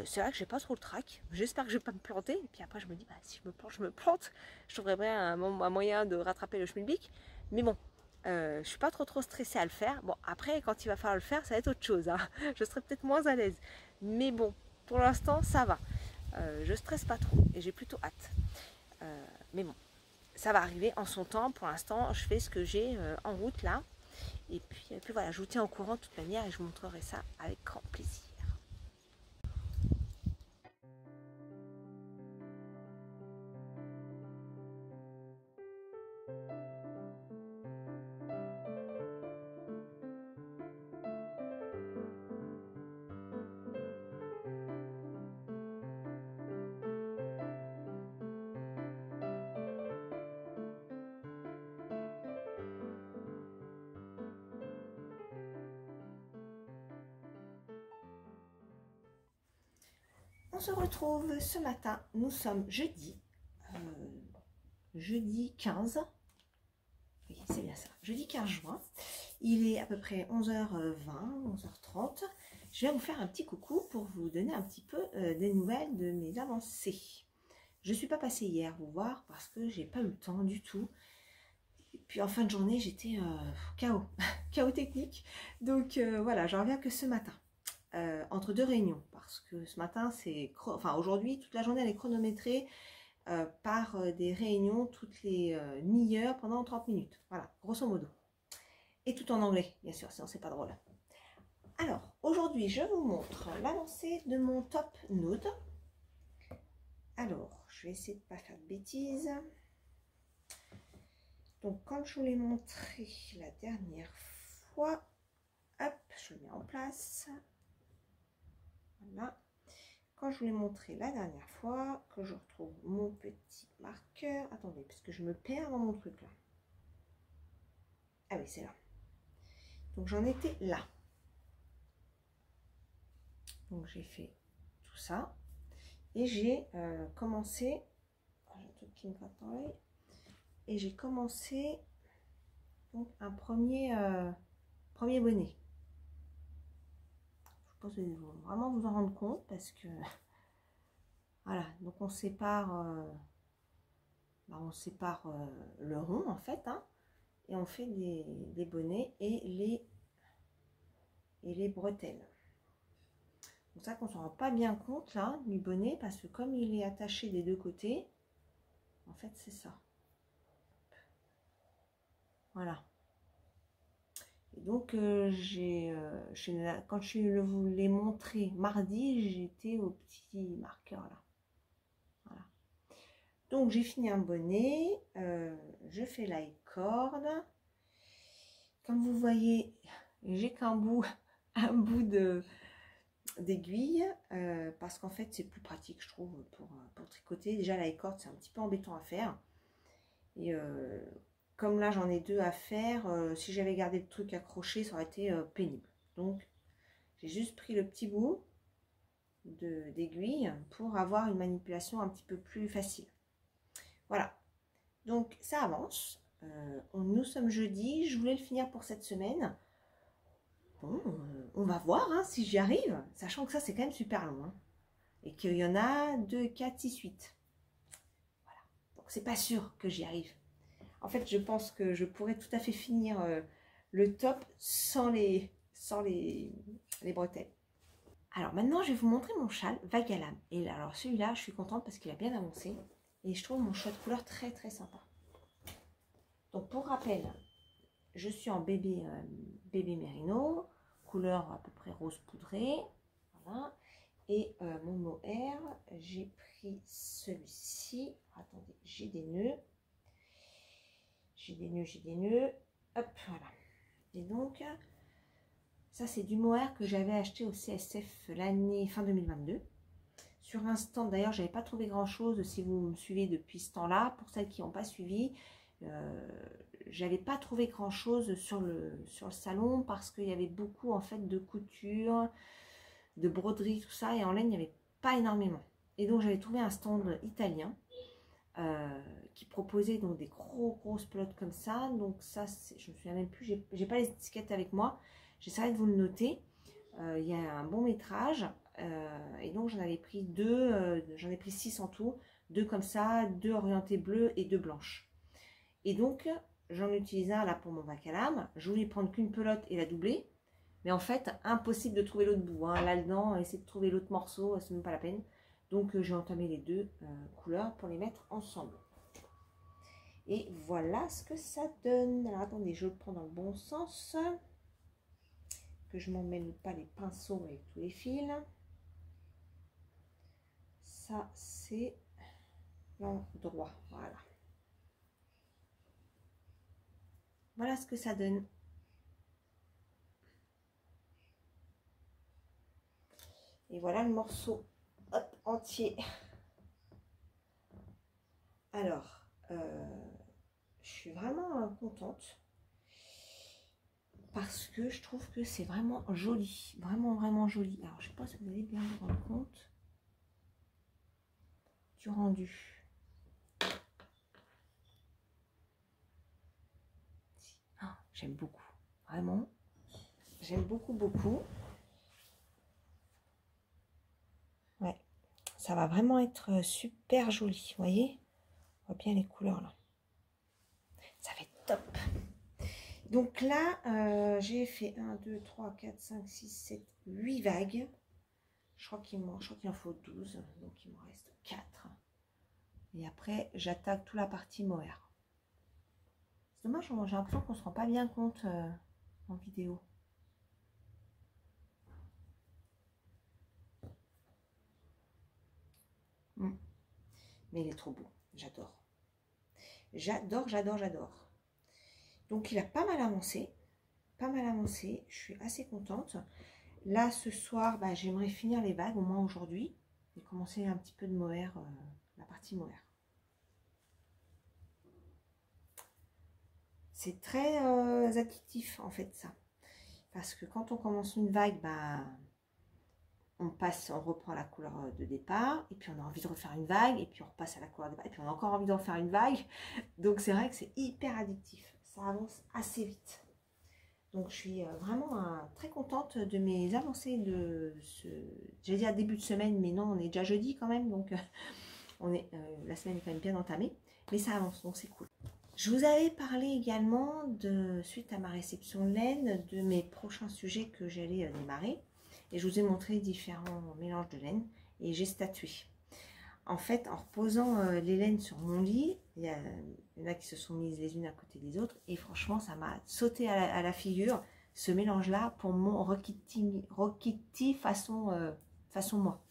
C'est vrai que j'ai pas trop le trac. J'espère que je vais pas me planter. Et puis après je me dis, bah, si je me plante, je me plante. Je trouverai bien un moyen de rattraper le schmilblick. Mais bon, je suis pas trop stressée à le faire. Bon, après quand il va falloir le faire, ça va être autre chose, hein. Je serai peut-être moins à l'aise. Mais bon, pour l'instant ça va. Je stresse pas trop et j'ai plutôt hâte. Mais bon, ça va arriver en son temps. Pour l'instant, je fais ce que j'ai en route là. Et puis voilà, je vous tiens au courant de toute manière et je vous montrerai ça avec grand plaisir. On se retrouve ce matin, nous sommes jeudi 15, oui c'est bien ça, jeudi 15 juin, il est à peu près 11h20, 11h30, je viens vous faire un petit coucou pour vous donner un petit peu des nouvelles de mes avancées. Je ne suis pas passée hier vous voir parce que j'ai pas eu le temps du tout, et puis en fin de journée j'étais KO, KO technique, donc voilà, j'en reviens que ce matin. Entre 2 réunions parce que ce matin c'est aujourd'hui toute la journée elle est chronométrée par des réunions toutes les demi-heures pendant 30 minutes, voilà, grosso modo, et tout en anglais bien sûr, sinon c'est pas drôle. Alors aujourd'hui je vous montre l'avancée de mon top nude. Alors je vais essayer de pas faire de bêtises. Donc quand je vous l'ai montré la dernière fois, hop, je le mets en place. Voilà. Quand je vous l'ai montré la dernière fois, que je retrouve mon petit marqueur. Attendez, parce que je me perds dans mon truc là. Ah oui, c'est là. Donc j'en étais là. Donc j'ai fait tout ça. Et j'ai commencé. J'ai un truc qui me gratte dans l'œil. Et j'ai commencé donc un premier bonnet. Je pense que vous devez vraiment vous en rendre compte parce que voilà, donc on sépare le rond en fait, hein, et on fait des bonnets et les bretelles. Donc ça qu'on ne s'en rend pas bien compte là du bonnet parce que comme il est attaché des deux côtés, en fait c'est ça. Voilà. Et donc, quand je vous l'ai montré mardi, j'étais au petit marqueur là. Voilà. Donc, j'ai fini un bonnet. Je fais la corde. Comme vous voyez, j'ai qu'un bout, un bout d'aiguille parce qu'en fait, c'est plus pratique, je trouve, pour tricoter. Déjà, la corde, c'est un petit peu embêtant à faire. Et comme là j'en ai deux à faire, si j'avais gardé le truc accroché, ça aurait été pénible. Donc j'ai juste pris le petit bout d'aiguille pour avoir une manipulation un petit peu plus facile. Voilà, donc ça avance. Nous sommes jeudi, je voulais le finir pour cette semaine. Bon, on va voir hein, si j'y arrive, sachant que ça c'est quand même super long. Hein, et qu'il y en a 2, 4, 6, 8. Voilà, donc c'est pas sûr que j'y arrive. En fait, je pense que je pourrais tout à fait finir le top sans les bretelles. Alors maintenant, je vais vous montrer mon châle vague à lame. Et alors celui-là, je suis contente parce qu'il a bien avancé. Et je trouve mon choix de couleur très très sympa. Donc pour rappel, je suis en bébé mérino, couleur à peu près rose poudré. Voilà. Et mon mohair, j'ai pris celui-ci. Attendez, j'ai des nœuds. J'ai des nœuds, hop, voilà. Et donc, ça c'est du mohair que j'avais acheté au CSF l'année fin 2022. Sur un stand, d'ailleurs, j'avais pas trouvé grand chose si vous me suivez depuis ce temps-là. Pour celles qui n'ont pas suivi, j'avais pas trouvé grand chose sur le salon parce qu'il y avait beaucoup en fait de couture, de broderie, tout ça. Et en laine, il n'y avait pas énormément. Et donc, j'avais trouvé un stand italien. Qui proposait donc des grosses pelotes comme ça. Donc ça, je me souviens même plus, j'ai pas les étiquettes avec moi. J'essaierai de vous le noter. Il y a un bon métrage. Et donc j'en avais pris deux, j'en ai pris 6 en tout. 2 comme ça, 2 orientées bleues et 2 blanches. Et donc j'en utilise un là pour mon bac à lame. Je voulais prendre qu'une pelote et la doubler. Mais en fait, impossible de trouver l'autre bout. Hein. Là-dedans, essayer de trouver l'autre morceau, c'est même pas la peine. Donc, j'ai entamé les deux couleurs pour les mettre ensemble. Et voilà ce que ça donne. Alors, attendez, je le prends dans le bon sens. Que je m'en mêle pas les pinceaux avec tous les fils. Ça, c'est l'endroit. Voilà. Voilà ce que ça donne. Et voilà le morceau. Hop, entier. Alors, je suis vraiment contente parce que je trouve que c'est vraiment joli, vraiment joli. Alors, je sais pas si vous allez bien vous rendre compte du rendu. Oh, j'aime beaucoup, vraiment. J'aime beaucoup. Ouais, ça va vraiment être super joli, vous voyez? On voit bien les couleurs là. Ça va être top. Donc là, j'ai fait 1, 2, 3, 4, 5, 6, 7, 8 vagues. Je crois qu'il en faut 12, donc il me reste 4. Et après, j'attaque toute la partie mohair. C'est dommage, j'ai l'impression qu'on ne se rend pas bien compte en vidéo. Mais il est trop beau, j'adore. J'adore. Donc il a pas mal avancé, je suis assez contente. Là ce soir, bah, j'aimerais finir les vagues au moins aujourd'hui et commencer un petit peu de mohair, la partie mohair. C'est très addictif en fait ça, parce que quand on commence une vague, bah, on reprend la couleur de départ, et puis on a envie de refaire une vague, et puis on repasse à la couleur de départ, et puis on a encore envie d'en faire une vague. Donc c'est vrai que c'est hyper addictif, ça avance assez vite. Donc je suis vraiment très contente de mes avancées de ce, j'allais dire début de semaine, mais non, on est déjà jeudi quand même, donc la semaine est quand même bien entamée, mais ça avance, donc c'est cool. Je vous avais parlé également, suite à ma réception de laine, de mes prochains sujets que j'allais démarrer. Et je vous ai montré différents mélanges de laine et j'ai statué. En fait, en reposant les laines sur mon lit, il y en a qui se sont mises les unes à côté des autres. Et franchement, ça m'a sauté à la figure ce mélange-là pour mon Rock Kitty façon moi.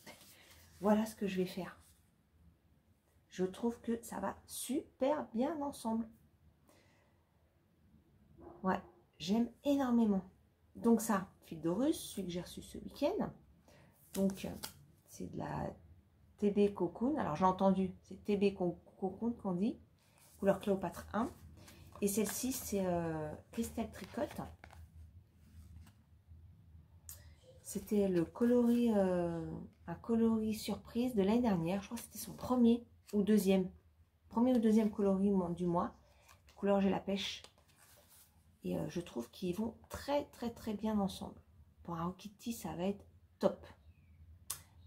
Voilà ce que je vais faire. Je trouve que ça va super bien ensemble. Ouais, j'aime énormément. Donc ça, fil de russe, celui que j'ai reçu ce week-end. Donc, c'est de la TB Cocoon. Alors, j'ai entendu, c'est TB Cocoon qu'on dit. Couleur Cléopâtre 1. Et celle-ci, c'est Crystal Tricote. C'était le coloris, un coloris surprise de l'année dernière. Je crois que c'était son premier ou deuxième coloris du mois. Couleur J'ai la pêche. Et je trouve qu'ils vont très bien ensemble. Pour un Rock Kitty, ça va être top.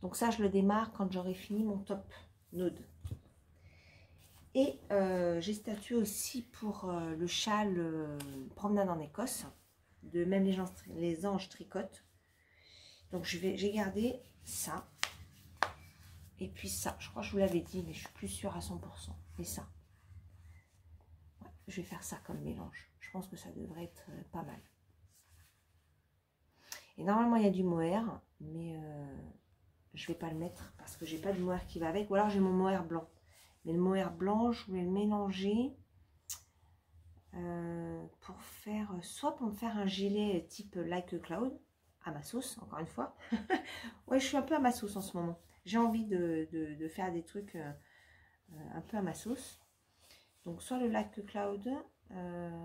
Donc ça, je le démarre quand j'aurai fini mon top nude. Et j'ai statué aussi pour le châle Promenade en Écosse. De même les anges tricotent. Donc j'ai gardé ça. Et puis ça, je crois que je vous l'avais dit, mais je suis plus sûre à 100%. Et ça. Ouais, je vais faire ça comme mélange. Je pense que ça devrait être pas mal. Et normalement, il y a du mohair, mais je vais pas le mettre parce que j'ai pas de mohair qui va avec. Ou alors j'ai mon mohair blanc. Mais le mohair blanc, je voulais le mélanger soit pour me faire un gilet type Like a Cloud, à ma sauce, encore une fois. Ouais, je suis un peu à ma sauce en ce moment. J'ai envie de faire des trucs un peu à ma sauce. Donc, soit le Like a Cloud,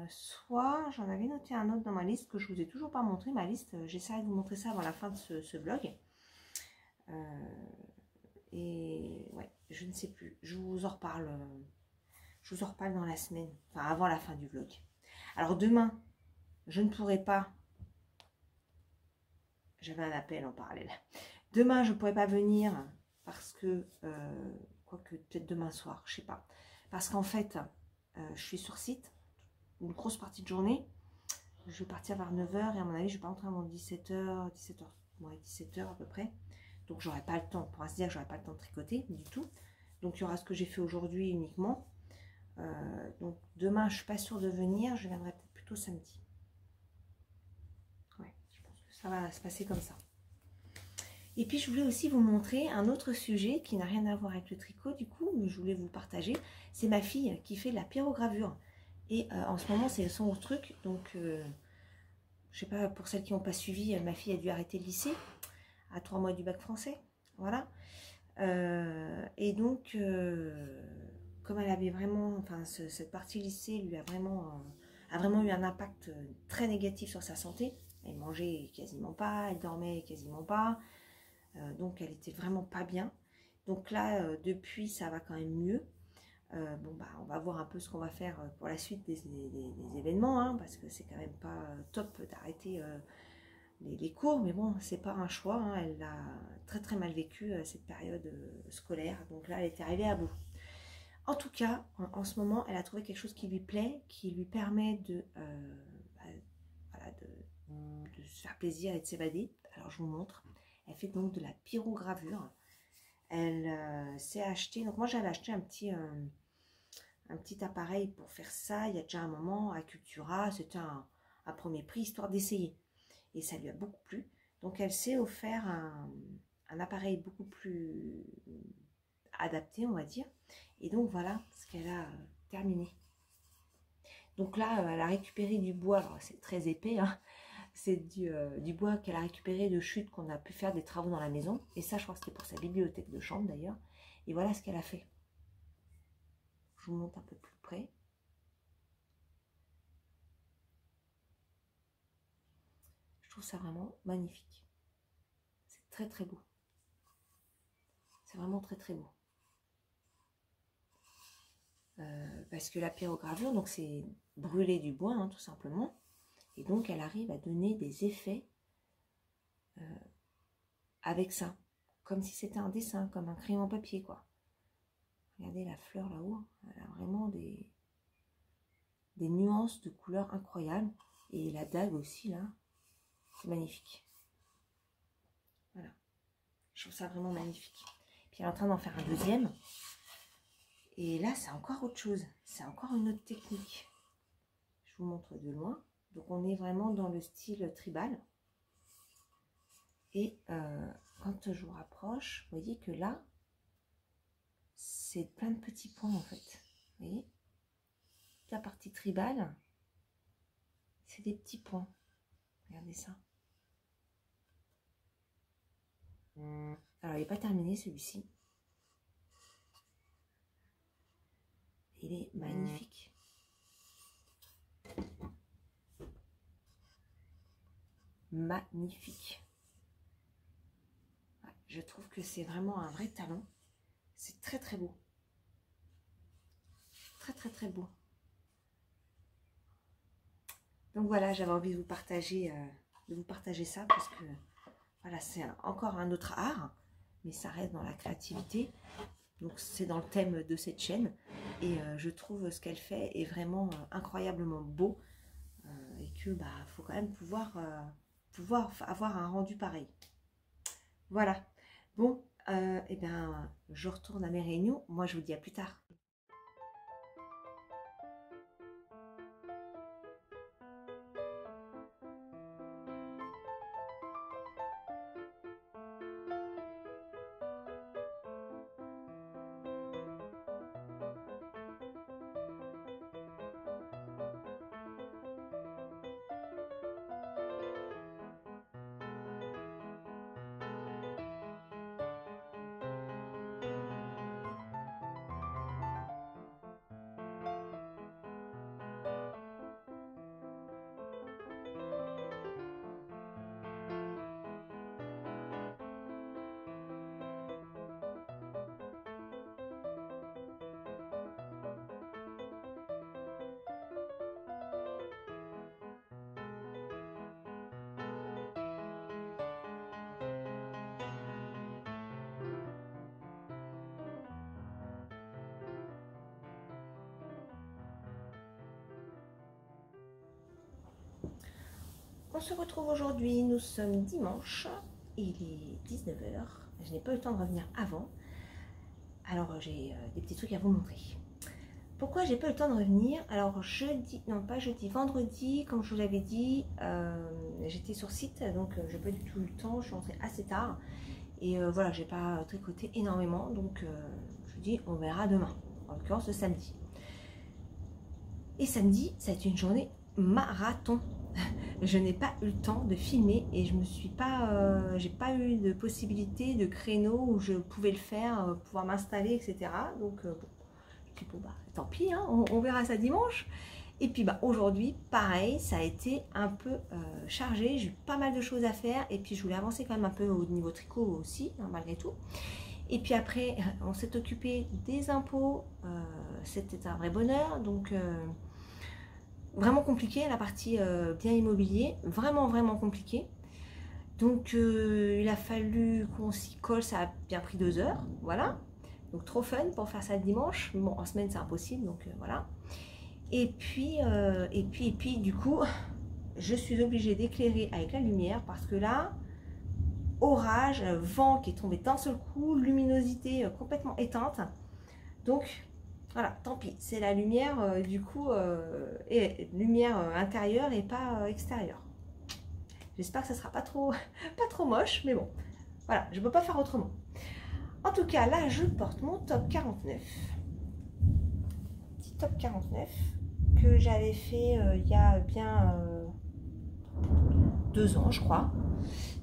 soit j'en avais noté un autre dans ma liste que je vous ai toujours pas montré, ma liste. J'essaierai de vous montrer ça avant la fin de ce blog. Et ouais, je ne sais plus. Je vous en reparle dans la semaine, enfin avant la fin du vlog. Alors demain, je ne pourrai pas. J'avais un appel en parallèle. Demain, je ne pourrai pas venir parce que, quoique peut-être demain soir, je ne sais pas. Parce qu'en fait, je suis sur site, une grosse partie de journée. Je vais partir vers 9 h et à mon avis, je ne vais pas rentrer avant 17 h, 17 h à peu près. Donc, j'aurai pas le temps, pour ainsi dire, j'aurai pas le temps de tricoter du tout. Donc, il y aura ce que j'ai fait aujourd'hui uniquement. Donc, demain, je ne suis pas sûre de venir. Je viendrai peut-être plutôt samedi. Ouais, je pense que ça va se passer comme ça. Et puis, je voulais aussi vous montrer un autre sujet qui n'a rien à voir avec le tricot, du coup, mais je voulais vous partager. C'est ma fille qui fait de la pyrogravure. Et en ce moment, c'est son truc. Donc, je sais pas, pour celles qui n'ont pas suivi, ma fille a dû arrêter le lycée à 3 mois du bac français. Voilà. Et donc, comme elle avait vraiment, enfin, cette partie lycée lui a vraiment eu un impact très négatif sur sa santé. Elle mangeait quasiment pas, elle dormait quasiment pas. Donc, elle était vraiment pas bien. Donc là, depuis, ça va quand même mieux. Bon, bah, on va voir un peu ce qu'on va faire pour la suite des événements, hein, parce que c'est quand même pas top d'arrêter les cours, mais bon, c'est pas un choix, hein, elle a très mal vécu cette période scolaire, donc là, elle était arrivée à bout. En tout cas, en ce moment, elle a trouvé quelque chose qui lui plaît, qui lui permet voilà, de se faire plaisir et de s'évader. Alors, je vous montre. Elle fait donc de la pyrogravure. Elle s'est acheté, donc moi j'avais acheté un petit appareil pour faire ça il y a déjà un moment à Cultura. C'était un premier prix histoire d'essayer et ça lui a beaucoup plu. Donc elle s'est offert un appareil beaucoup plus adapté, on va dire. Et donc voilà ce qu'elle a terminé. Donc là, elle a récupéré du bois. Alors c'est très épais, hein. C'est du bois qu'elle a récupéré de chutes qu'on a pu faire des travaux dans la maison. Et ça, je crois que c'était pour sa bibliothèque de chambre d'ailleurs. Et voilà ce qu'elle a fait. Je vous montre un peu plus près. Je trouve ça vraiment magnifique. C'est très beau. C'est vraiment très beau. Parce que la pyrogravure, donc c'est brûler du bois, hein, tout simplement. Et donc, elle arrive à donner des effets avec ça. Comme si c'était un dessin, comme un crayon en papier, quoi. Regardez la fleur là-haut. Elle a vraiment des nuances de couleurs incroyables. Et la dague aussi, là. C'est magnifique. Voilà. Je trouve ça vraiment magnifique. Puis elle est en train d'en faire un deuxième. Et là, c'est encore autre chose. C'est encore une autre technique. Je vous montre de loin. Donc on est vraiment dans le style tribal. Et quand je vous rapproche, vous voyez que là, c'est plein de petits points en fait. Vous voyez, la partie tribale, c'est des petits points. Regardez ça. Alors, il n'est pas terminé celui-ci. Il est magnifique. Magnifique. Ouais, je trouve que c'est vraiment un vrai talent. C'est très très beau. Très très très beau. Donc voilà, j'avais envie de vous partager ça parce que voilà, c'est encore un autre art, mais ça reste dans la créativité. Donc c'est dans le thème de cette chaîne et je trouve ce qu'elle fait est vraiment incroyablement beau et que bah faut quand même pouvoir avoir un rendu pareil. Voilà. Bon, et bien je retourne à mes réunions. Moi je vous dis à plus tard. On se retrouve aujourd'hui, nous sommes dimanche, il est 19 h. Je n'ai pas eu le temps de revenir avant, alors j'ai des petits trucs à vous montrer. Pourquoi j'ai pas eu le temps de revenir? Alors jeudi, non pas jeudi, vendredi, comme je vous l'avais dit, j'étais sur site, donc je n'ai pas du tout eu le temps, je suis rentrée assez tard. Et voilà, j'ai pas tricoté énormément, donc je dis on verra demain, en l'occurrence le samedi. Et samedi, ça a été une journée marathon. Je n'ai pas eu le temps de filmer et je me suis pas, j'ai pas eu de possibilité de créneau où je pouvais le faire, pouvoir m'installer, etc. Donc bon, je dis bon bah tant pis, hein, on verra ça dimanche. Et puis bah aujourd'hui, pareil, ça a été un peu chargé. J'ai eu pas mal de choses à faire et puis je voulais avancer quand même un peu au niveau tricot aussi, hein, malgré tout. Et puis après, on s'est occupé des impôts. C'était un vrai bonheur, donc. Vraiment compliqué, la partie bien immobilier, vraiment compliqué. Donc il a fallu qu'on s'y colle, ça a bien pris 2 heures, voilà. Donc trop fun pour faire ça le dimanche, bon en semaine c'est impossible, donc voilà. Et puis du coup, je suis obligée d'éclairer avec la lumière parce que là, orage, vent qui est tombé d'un seul coup, luminosité complètement éteinte. Donc voilà, tant pis, c'est la lumière du coup, et lumière intérieure et pas extérieure. J'espère que ça sera pas trop moche, mais bon, voilà, je ne peux pas faire autrement. En tout cas, là, je porte mon top 49. Petit top 49 que j'avais fait il y a bien 2 ans, je crois.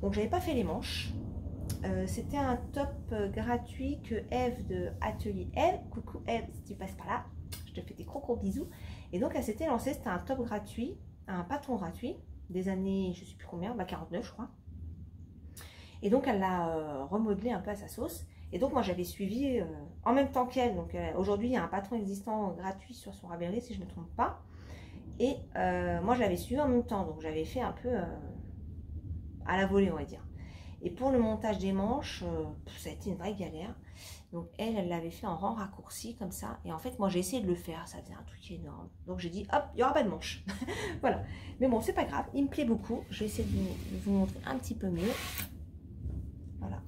Donc, j'avais pas fait les manches. C'était un top gratuit que Eve de Atelier Eve, coucou Eve si tu passes par là, je te fais des gros bisous. Et donc elle s'était lancée, c'était un top gratuit, un patron gratuit, des années, je sais plus combien, bah 49 je crois. Et donc elle l'a remodelé un peu à sa sauce. Et donc moi j'avais suivi en même temps qu'elle. Donc aujourd'hui il y a un patron existant gratuit sur son Ravelry si je ne me trompe pas. Et moi je l'avais suivi en même temps, donc j'avais fait un peu à la volée on va dire. Et pour le montage des manches, ça a été une vraie galère. Donc elle l'avait fait en rang raccourci comme ça. Et en fait, moi j'ai essayé de le faire, ça faisait un truc énorme. Donc j'ai dit, hop, il n'y aura pas de manche. Voilà. Mais bon, c'est pas grave, il me plaît beaucoup. Je vais essayer de vous montrer un petit peu mieux. Voilà.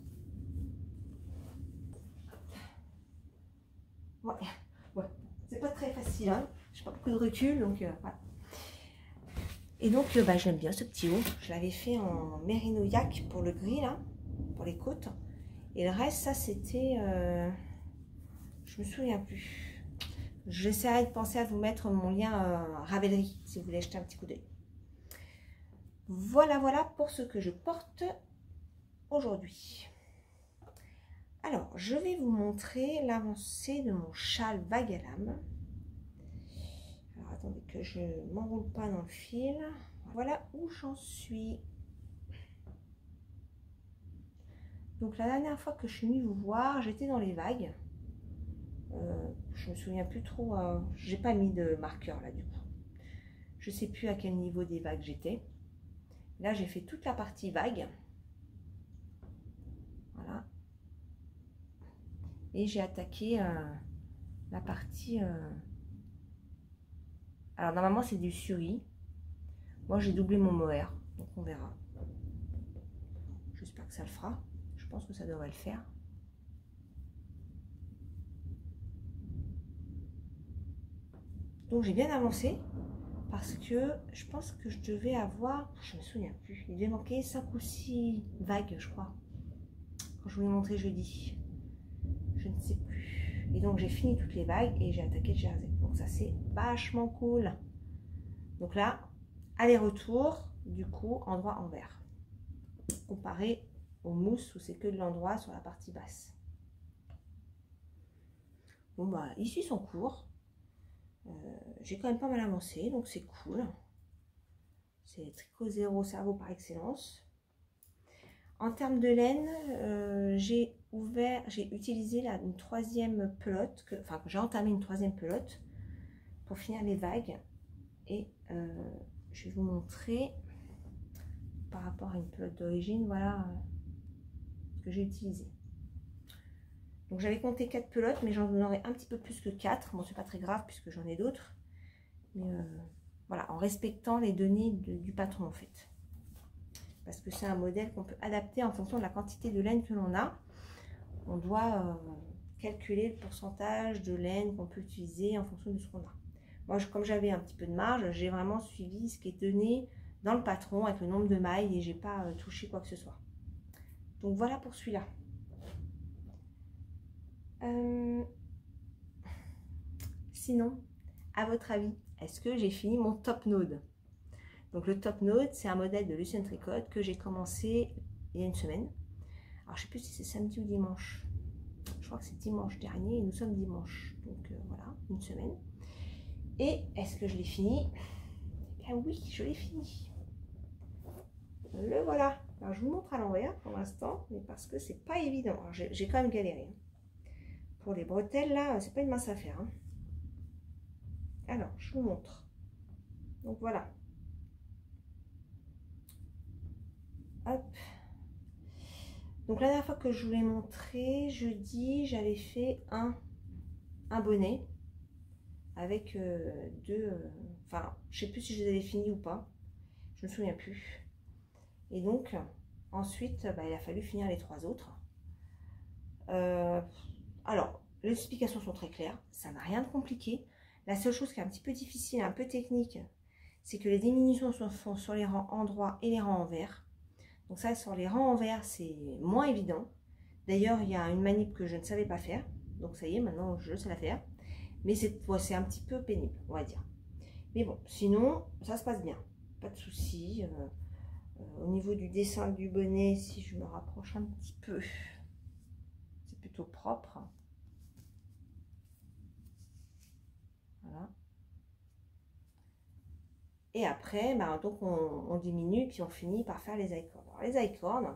Ouais, c'est pas très facile, hein. J'ai pas beaucoup de recul, donc voilà. Et donc, bah, j'aime bien ce petit haut. Je l'avais fait en Merino Yak pour le gris, là, pour les côtes. Et le reste, ça, c'était... je me souviens plus. J'essaierai de penser à vous mettre mon lien Ravelry, si vous voulez jeter un petit coup d'œil. Voilà, voilà pour ce que je porte aujourd'hui. Alors, je vais vous montrer l'avancée de mon châle vague à lame. Alors, attendez que je ne m'enroule pas dans le fil. Voilà où j'en suis. Donc, la dernière fois que je suis venue vous voir, j'étais dans les vagues. Je me souviens plus trop. J'ai pas mis de marqueur là, du coup. Je sais plus à quel niveau des vagues j'étais. Là, j'ai fait toute la partie vague. Voilà. Et j'ai attaqué la partie... Alors, normalement, c'est du suri. Moi, j'ai doublé mon mohair. Donc, on verra. J'espère que ça le fera. Je pense que ça devrait le faire. Donc, j'ai bien avancé. Parce que je pense que je devais avoir... Je me souviens plus. Il devait manquer 5 ou 6 vagues, je crois. Quand je vous l'ai montré jeudi. Je ne sais plus. Et donc, j'ai fini toutes les vagues et j'ai attaqué le jersey. Donc, ça, c'est vachement cool. Donc là, aller-retour, du coup, endroit-envers. Comparé au mousse où c'est que de l'endroit sur la partie basse. Bon, bah, il suit son cours. J'ai quand même pas mal avancé, donc c'est cool. C'est tricot zéro cerveau par excellence. En termes de laine, j'ai utilisé une troisième pelote, enfin, j'ai entamé une troisième pelote pour finir les vagues. Et je vais vous montrer par rapport à une pelote d'origine, voilà ce que j'ai utilisé. Donc j'avais compté 4 pelotes, mais j'en aurais un petit peu plus que 4. Bon, c'est pas très grave puisque j'en ai d'autres. Mais voilà, en respectant les données du patron en fait. Parce que c'est un modèle qu'on peut adapter en fonction de la quantité de laine que l'on a. On doit calculer le pourcentage de laine qu'on peut utiliser en fonction de ce qu'on a. Moi, comme j'avais un petit peu de marge, j'ai vraiment suivi ce qui est donné dans le patron avec le nombre de mailles et j'ai pas touché quoi que ce soit. Donc voilà pour celui-là. Sinon, à votre avis, est-ce que j'ai fini mon top node? Donc le top node, c'est un modèle de Lucien Tricot que j'ai commencé il y a une semaine. Alors je sais plus si c'est samedi ou dimanche. Je crois que c'est dimanche dernier et nous sommes dimanche. Donc voilà, une semaine. Et est-ce que je l'ai fini? Eh bien oui, je l'ai fini. Le voilà. Alors je vous montre à l'envers pour l'instant, mais parce que c'est pas évident. J'ai quand même galéré. Pour les bretelles là, c'est pas une mince affaire. Hein. Alors, je vous montre. Donc voilà. Hop. Donc la dernière fois que je vous l'ai montré, jeudi, j'avais fait un bonnet avec deux... enfin, je sais plus si je les avais finis ou pas. Je me souviens plus. Et donc, ensuite, bah, il a fallu finir les 3 autres. Alors, les explications sont très claires. Ça n'a rien de compliqué. La seule chose qui est un petit peu difficile, un peu technique, c'est que les diminutions se font sur les rangs en droit et les rangs envers. Donc ça, sur les rangs envers, c'est moins évident. D'ailleurs, il y a une manip que je ne savais pas faire. Donc ça y est, maintenant, je sais la faire. Mais c'est un petit peu pénible, on va dire. Mais bon, sinon, ça se passe bien. Pas de souci. Au niveau du dessin du bonnet, si je me rapproche un petit peu, c'est plutôt propre. Voilà. Et après, bah, donc on diminue, puis on finit par faire les I-cornes. Alors, les I-cornes,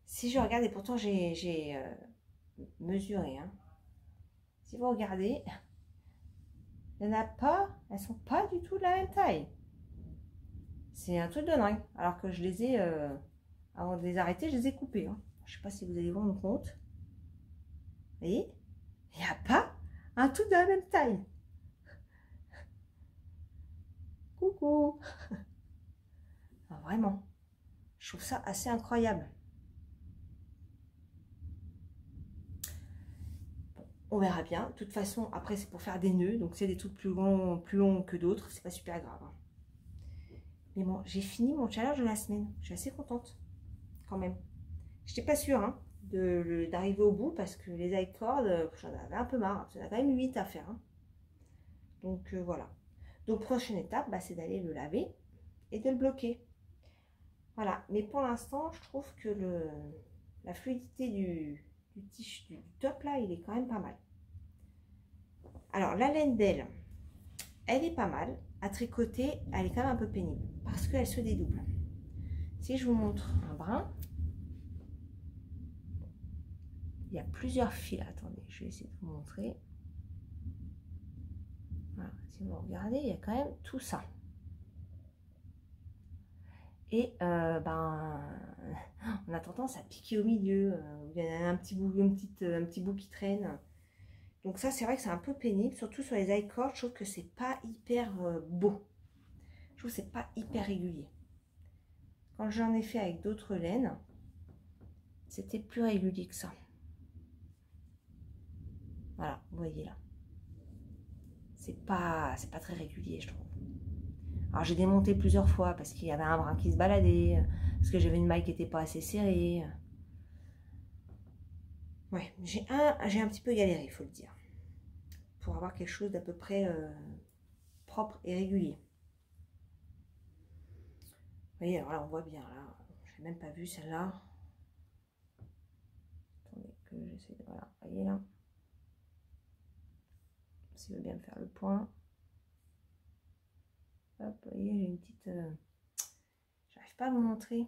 si je regarde, et pourtant j'ai mesuré, hein. Si vous regardez, il n'y en a pas, elles sont pas du tout de la même taille. C'est un truc de dingue. Alors que je les ai, avant de les arrêter, je les ai coupées. Hein. Je ne sais pas si vous allez vous rendre compte. Vous voyez, il n'y a pas un truc de la même taille. Coucou. Alors, vraiment, je trouve ça assez incroyable. Bon, on verra bien. De toute façon, après, c'est pour faire des nœuds. Donc, c'est des trucs plus longs que d'autres. C'est pas super grave. Hein. Mais bon, j'ai fini mon challenge de la semaine. Je suis assez contente, quand même. Je n'étais pas sûre hein, d'arriver au bout parce que les i-cords, j'en avais un peu marre. J'en ai quand même 8 à faire. Hein. Donc voilà. Donc prochaine étape, bah, c'est d'aller le laver et de le bloquer. Voilà. Mais pour l'instant, je trouve que la fluidité du top là, il est quand même pas mal. Alors la laine d'elle, elle est pas mal. À tricoter, elle est quand même un peu pénible parce qu'elle se dédouble. Si je vous montre un brin, il y a plusieurs fils. Attendez, je vais essayer de vous montrer. Voilà, si vous regardez, il y a quand même tout ça. Et ben, on a tendance à piquer au milieu. Il y a un petit bout qui traîne. Donc ça, c'est vrai que c'est un peu pénible, surtout sur les i-cords. Je trouve que c'est pas hyper beau. Je trouve que c'est pas hyper régulier. Quand j'en ai fait avec d'autres laines, c'était plus régulier que ça. Voilà, vous voyez là. C'est pas très régulier, je trouve. Alors j'ai démonté plusieurs fois parce qu'il y avait un brin qui se baladait, parce que j'avais une maille qui n'était pas assez serrée. Ouais, j'ai un petit peu galéré, il faut le dire, pour avoir quelque chose d'à peu près propre et régulier. Vous voyez, alors là on voit bien, là, je n'ai même pas vu celle-là. Attendez que j'essaie de... Voilà, vous voyez là. S'il veut bien me faire le point. Hop, vous voyez, j'ai une petite... J'arrive pas à vous montrer.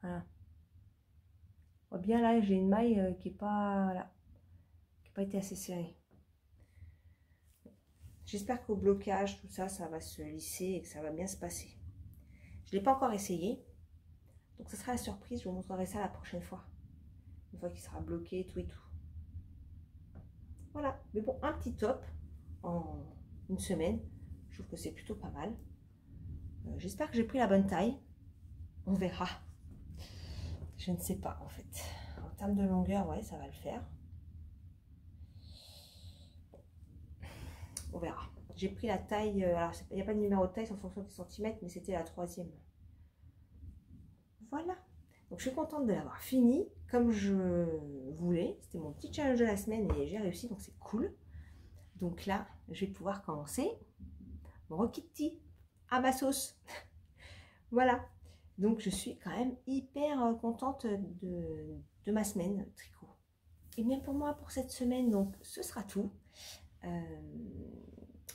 Voilà. On voit bien là, j'ai une maille qui n'est pas... Voilà, qui n'a pas été assez serrée. J'espère qu'au blocage, tout ça, ça va se lisser et que ça va bien se passer. Je ne l'ai pas encore essayé. Donc, ce sera la surprise. Je vous montrerai ça la prochaine fois. Une fois qu'il sera bloqué, tout et tout. Voilà. Mais bon, un petit top en une semaine. Je trouve que c'est plutôt pas mal. J'espère que j'ai pris la bonne taille. On verra. Je ne sais pas, en fait. En termes de longueur, ouais, ça va le faire. On verra. J'ai pris la taille, alors il n'y a pas de numéro de taille, c'est en fonction des centimètres, mais c'était la 3e. Voilà. Donc je suis contente de l'avoir fini comme je voulais. C'était mon petit challenge de la semaine et j'ai réussi, donc c'est cool. Donc là, je vais pouvoir commencer mon Rokitty à ma sauce. Voilà. Donc je suis quand même hyper contente de ma semaine tricot. Et bien pour moi, pour cette semaine, donc ce sera tout.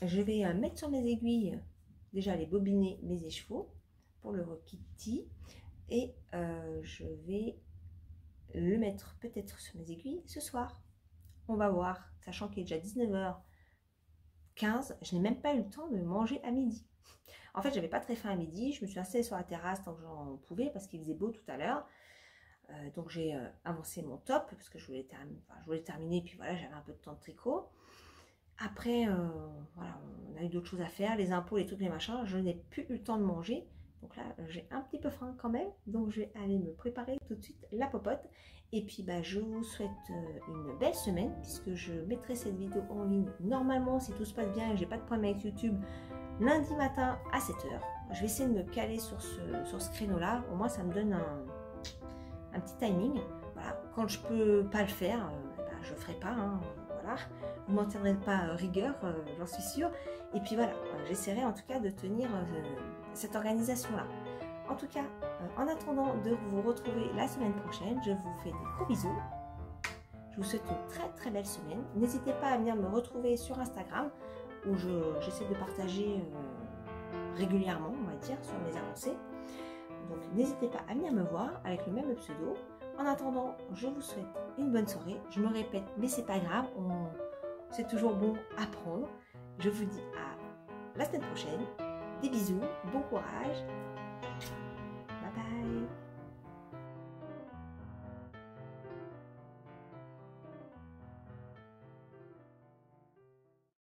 Je vais mettre sur mes aiguilles, déjà les bobiner mes écheveaux pour le Rokitty. Et je vais le mettre peut-être sur mes aiguilles ce soir. On va voir, sachant qu'il est déjà 19h15, je n'ai même pas eu le temps de manger à midi. En fait, j'avais pas très faim à midi, je me suis installée sur la terrasse tant que j'en pouvais parce qu'il faisait beau tout à l'heure. Donc j'ai avancé mon top parce que je voulais terminer, puis voilà, j'avais un peu de temps de tricot. Après, voilà, on a eu d'autres choses à faire, les impôts, les trucs, les machins, je n'ai plus eu le temps de manger. Donc là, j'ai un petit peu faim quand même, donc je vais aller me préparer tout de suite la popote. Et puis, bah, je vous souhaite une belle semaine, puisque je mettrai cette vidéo en ligne, normalement, si tout se passe bien et que j'ai pas de problème avec YouTube, lundi matin à 7 h. Je vais essayer de me caler sur ce créneau-là, au moins ça me donne un petit timing. Voilà, quand je peux pas le faire, bah, je le ferai pas, hein, voilà. Vous m'en tiendrez pas rigueur, j'en suis sûre. Et puis voilà, j'essaierai en tout cas de tenir cette organisation-là. En tout cas, en attendant de vous retrouver la semaine prochaine, je vous fais des gros bisous. Je vous souhaite une très très belle semaine. N'hésitez pas à venir me retrouver sur Instagram, où j'essaie de partager régulièrement, on va dire, sur mes avancées. Donc n'hésitez pas à venir me voir avec le même pseudo. En attendant, je vous souhaite une bonne soirée. Je me répète, mais c'est pas grave, c'est toujours bon à prendre. Je vous dis à la semaine prochaine. Des bisous, bon courage